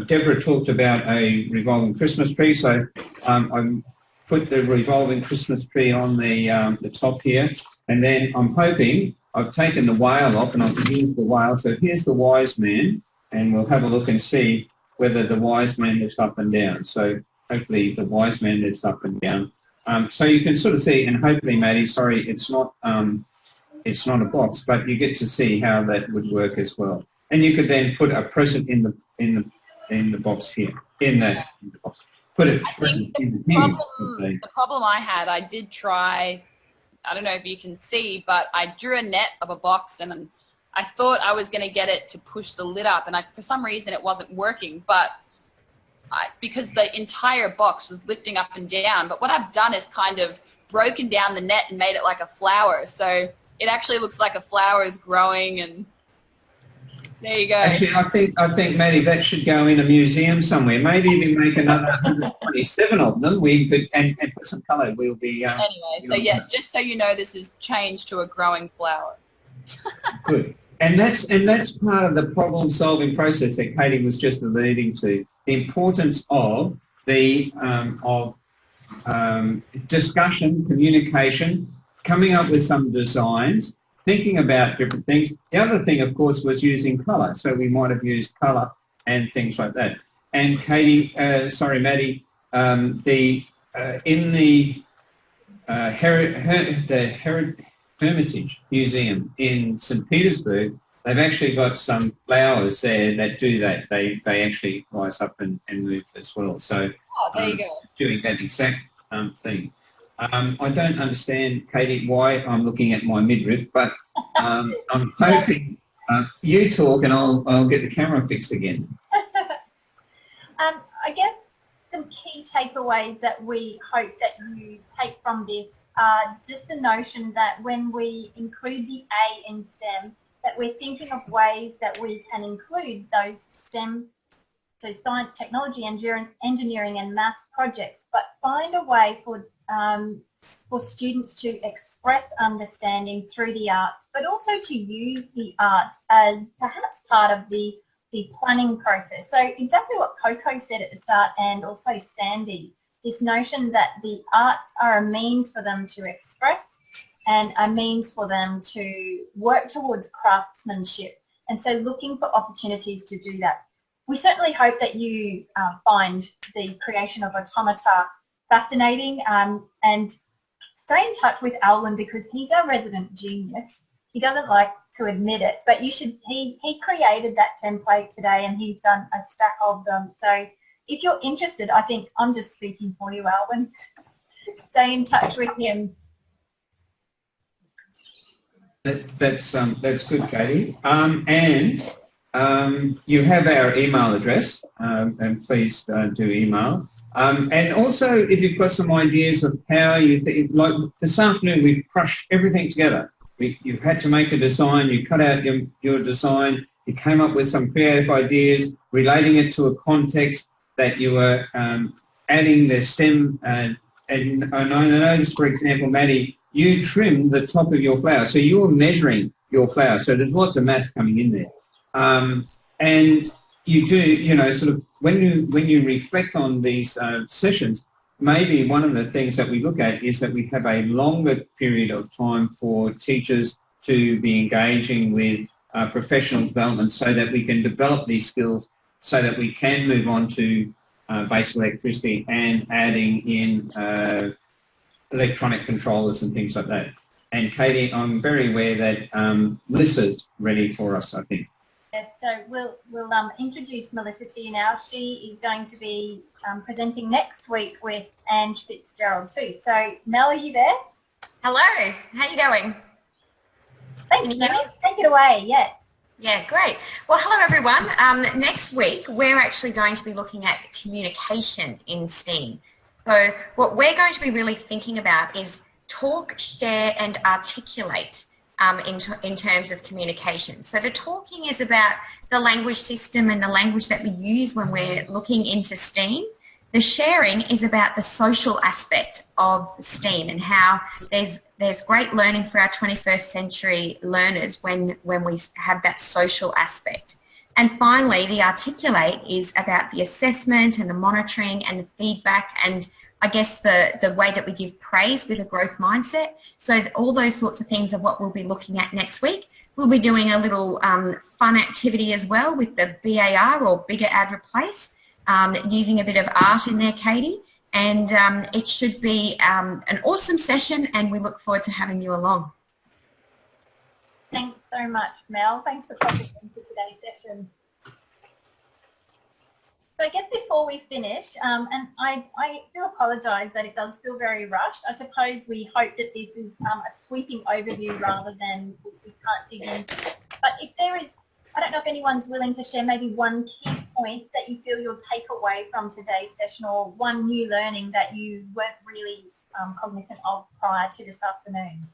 Deborah talked about a revolving Christmas tree, so I put the revolving Christmas tree on the top here, and then I'm hoping, I've taken the whale off and I've used the whale, so here's the wise man, and we'll have a look and see whether the wise man lifts up and down. So hopefully the wise man lifts up and down. So you can sort of see, and hopefully, Maddie, sorry, it's not a box, but you get to see how that would work as well. And you could then put a present in the box here, in the box. Put a present in the The problem I had, I did try, I don't know if you can see, but I drew a net of a box, and I thought I was going to get it to push the lid up, and for some reason it wasn't working, but because the entire box was lifting up and down. But what I've done is kind of broken down the net and made it like a flower, so it actually looks like a flower is growing, and there you go. Actually, I think, Maddie, that should go in a museum somewhere. Maybe if we make another 127 of them, we could, and put some colour, we'll be... anyway, so yes, just so you know, this is changed to a growing flower. Good. And that's part of the problem-solving process that Katie was just alluding to. The importance of the discussion, communication, coming up with some designs, thinking about different things. The other thing, of course, was using colour. So we might have used colour and things like that. And Katie, Maddie, in the Hermitage Museum in St. Petersburg, they've actually got some flowers there that do that. They actually rise up and move as well. So there you go. Doing that exact thing. I don't understand, Katie, why I'm looking at my midriff, but I'm hoping you talk and I'll get the camera fixed again. I guess some key takeaways that we hope that you take from this are just the notion that when we include the A in STEM, that we're thinking of ways that we can include those STEM, so science, technology, engineering and maths projects, but find a way for students to express understanding through the arts, but also to use the arts as perhaps part of the planning process. So exactly what Coco said at the start, and also Sandy, this notion that the arts are a means for them to express and a means for them to work towards craftsmanship. And so looking for opportunities to do that. We certainly hope that you find the creation of Automata fascinating, and stay in touch with Alwyn because he's our resident genius. He doesn't like to admit it, but you should. He created that template today, and he's done a stack of them. So if you're interested, I think I'm just speaking for you, Alwyn. Stay in touch with him. That's good, Katie. And you have our email address, and please do email. And also, if you've got some ideas of how you think, like this afternoon, we've crushed everything together. You've had to make a design, you cut out your design, you came up with some creative ideas, relating it to a context that you were adding the STEM, and I noticed, for example, Maddie, you trimmed the top of your flower, so you were measuring your flower, so there's lots of maths coming in there. And you do, sort of, when you reflect on these sessions, maybe one of the things that we look at is that we have a longer period of time for teachers to be engaging with professional development so that we can develop these skills so that we can move on to basic electricity and adding in electronic controllers and things like that. And Katie, I'm very aware that Melissa's ready for us, I think. Yes, so we'll introduce Melissa to you now. She is going to be presenting next week with Ange Fitzgerald too. So Mel, are you there? Hello, how you going? Thanks, Mel. Take it away, yes. Yeah, great. Well, hello everyone. Next week, we're actually going to be looking at communication in STEAM. So what we're going to be really thinking about is talk, share and articulate in terms of communication. So the talking is about the language system and the language that we use when we're looking into STEAM. The sharing is about the social aspect of STEAM and how there's great learning for our 21st century learners when we have that social aspect. And finally, the articulate is about the assessment and the monitoring and the feedback and I guess the way that we give praise with a growth mindset. So all those sorts of things are what we'll be looking at next week. We'll be doing a little fun activity as well with the BAR or Bigger Add Replace, using a bit of art in there, Katie. And it should be an awesome session and we look forward to having you along. Thanks so much, Mel. Thanks for popping in for today's session. So I guess before we finish, and I do apologise that it does feel very rushed. I suppose we hope that this is a sweeping overview rather than we can't dig in. But if there is, I don't know if anyone's willing to share maybe one key point that you feel you'll take away from today's session or one new learning that you weren't really cognizant of prior to this afternoon.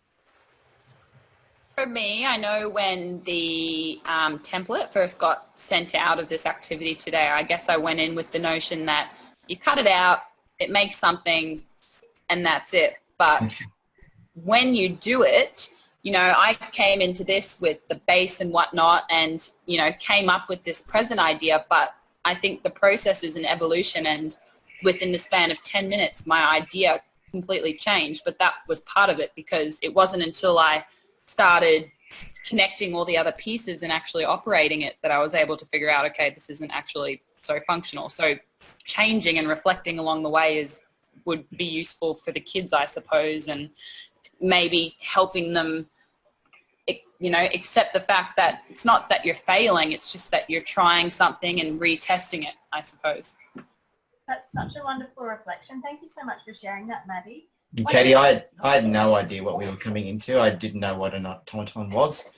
For me, I know when the template first got sent out of this activity today, I guess I went in with the notion that you cut it out, it makes something, and that's it. But when you do it, you know, I came into this with the base and whatnot and, you know, came up with this present idea, but I think the process is an evolution and within the span of 10 minutes, my idea completely changed. But that was part of it because it wasn't until I started connecting all the other pieces and actually operating it that I was able to figure out, okay, this isn't actually so functional. So changing and reflecting along the way would be useful for the kids, I suppose, and maybe helping them, you know, accept the fact that it's not that you're failing, it's just that you're trying something and retesting it, I suppose. That's such a wonderful reflection. Thank you so much for sharing that, Maddie. Katie, I had no idea what we were coming into. I didn't know what an automaton was.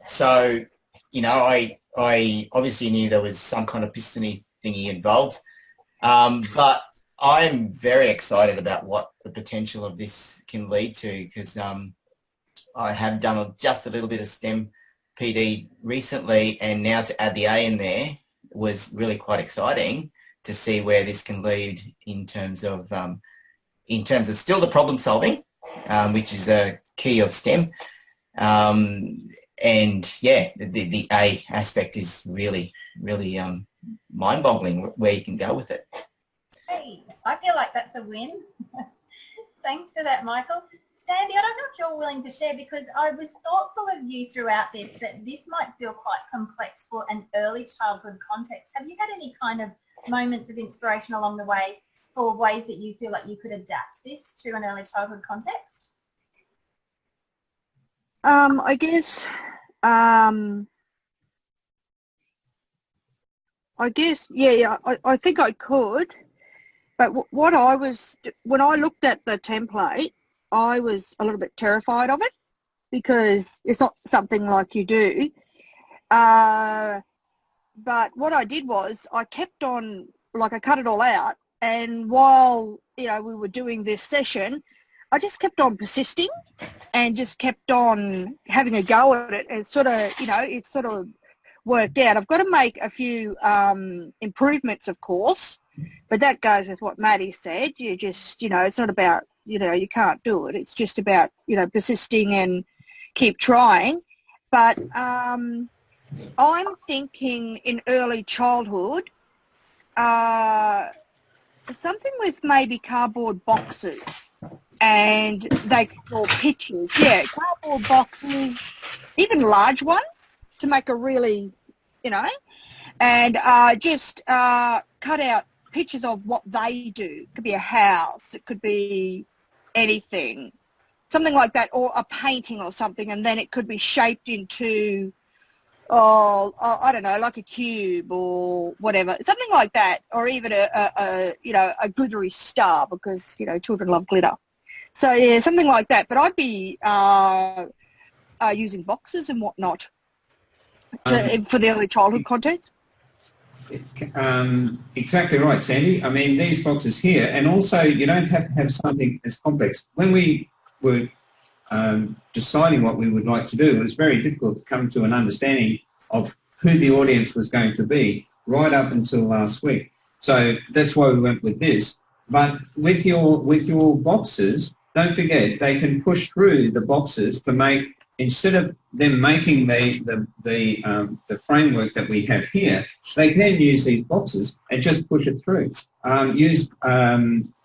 So, you know, I obviously knew there was some kind of pistony thingy involved. But I'm very excited about what the potential of this can lead to because I have done just a little bit of STEM PD recently, and now to add the A in there was really quite exciting to see where this can lead in terms of still the problem solving, which is a key of STEM. And yeah, the A aspect is really, really mind-boggling where you can go with it. Hey, I feel like that's a win. Thanks for that, Michael. Sandy, I don't know if you're willing to share because I was thoughtful of you throughout this that this might feel quite complex for an early childhood context. Have you had any kind of moments of inspiration along the way for ways that you feel like you could adapt this to an early childhood context? I guess, yeah, I think I could. But what when I looked at the template, I was a little bit terrified of it because it's not something like you do. But what I did was I kept on, like I cut it all out. And while, you know, we were doing this session, I just kept on persisting and just kept on having a go at it and sort of, you know, it sort of worked out. I've got to make a few improvements, of course, but that goes with what Maddie said. You just, you know, it's not about, you know, you can't do it. It's just about, you know, persisting and keep trying. But I'm thinking in early childhood, something with maybe cardboard boxes and they could draw pictures. Yeah, cardboard boxes, even large ones to make a really, you know, and just cut out pictures of what they do. It could be a house, it could be anything, something like that, or a painting or something, and then it could be shaped into I don't know, like a cube or whatever, something like that, or even a glittery star, because children love glitter. So yeah, something like that. But I'd be using boxes and whatnot for the early childhood content. Exactly right, Sandy. I mean, these boxes here, and also you don't have to have something as complex. When we were deciding what we would like to do, it was very difficult to come to an understanding of who the audience was going to be right up until last week. So that's why we went with this. But with your boxes, don't forget they can push through the boxes to make, instead of them making the framework that we have here, they can use these boxes and just push it through. Use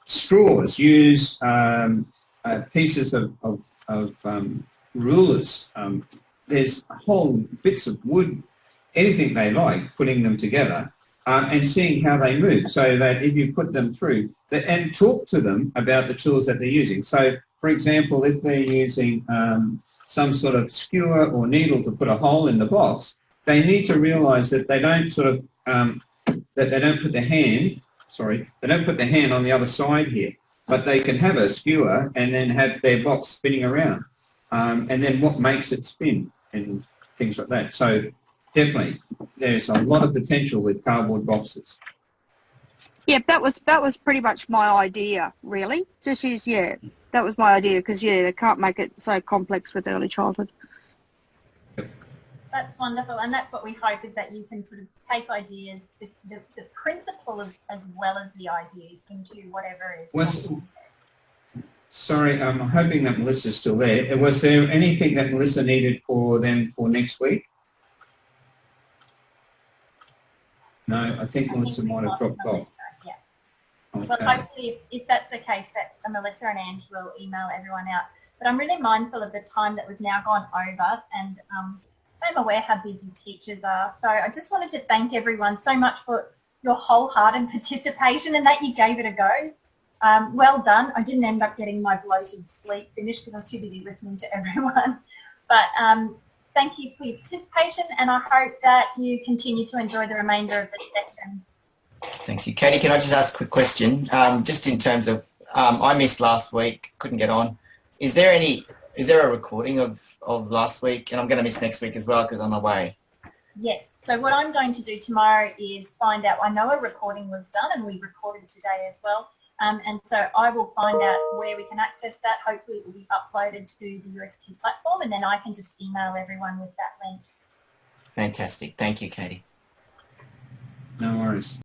straws, use pieces of rulers. There's whole bits of wood, anything they like, putting them together and seeing how they move, so that if you put them through, and talk to them about the tools that they're using. So, for example, if they're using some sort of skewer or needle to put a hole in the box, they need to realise that they don't that they don't put the hand, they don't put the hand on the other side here, but they can have a skewer and then have their box spinning around, and then what makes it spin and things like that. So definitely, there's a lot of potential with cardboard boxes. Yeah, that was pretty much my idea, really. Just use, that was my idea, because they can't make it so complex with early childhood. That's wonderful, and that's what we hope, is that you can sort of take ideas, the principle as well as the ideas, into whatever is. Sorry, I'm hoping that Melissa's still there. Was there anything that Melissa needed for them for next week? No, I think Melissa might have dropped off. Yeah. Okay. Well, hopefully, if that's the case, that Melissa and Ange will email everyone out. But I'm really mindful of the time that we've now gone over, and I'm aware how busy teachers are. So I just wanted to thank everyone so much for your wholehearted participation and that you gave it a go. Well done. I didn't end up getting my bloated sleep finished because I was too busy listening to everyone. But thank you for your participation, and I hope that you continue to enjoy the remainder of the session. Thank you. Katie, can I just ask a quick question? Just in terms of, I missed last week, couldn't get on. Is there a recording of last week? And I'm going to miss next week as well because I'm away. Yes. So what I'm going to do tomorrow is find out, I know a recording was done and we recorded today as well. And so I will find out where we can access that. Hopefully it will be uploaded to the USQ platform, and then I can just email everyone with that link. Fantastic. Thank you, Katie. No worries.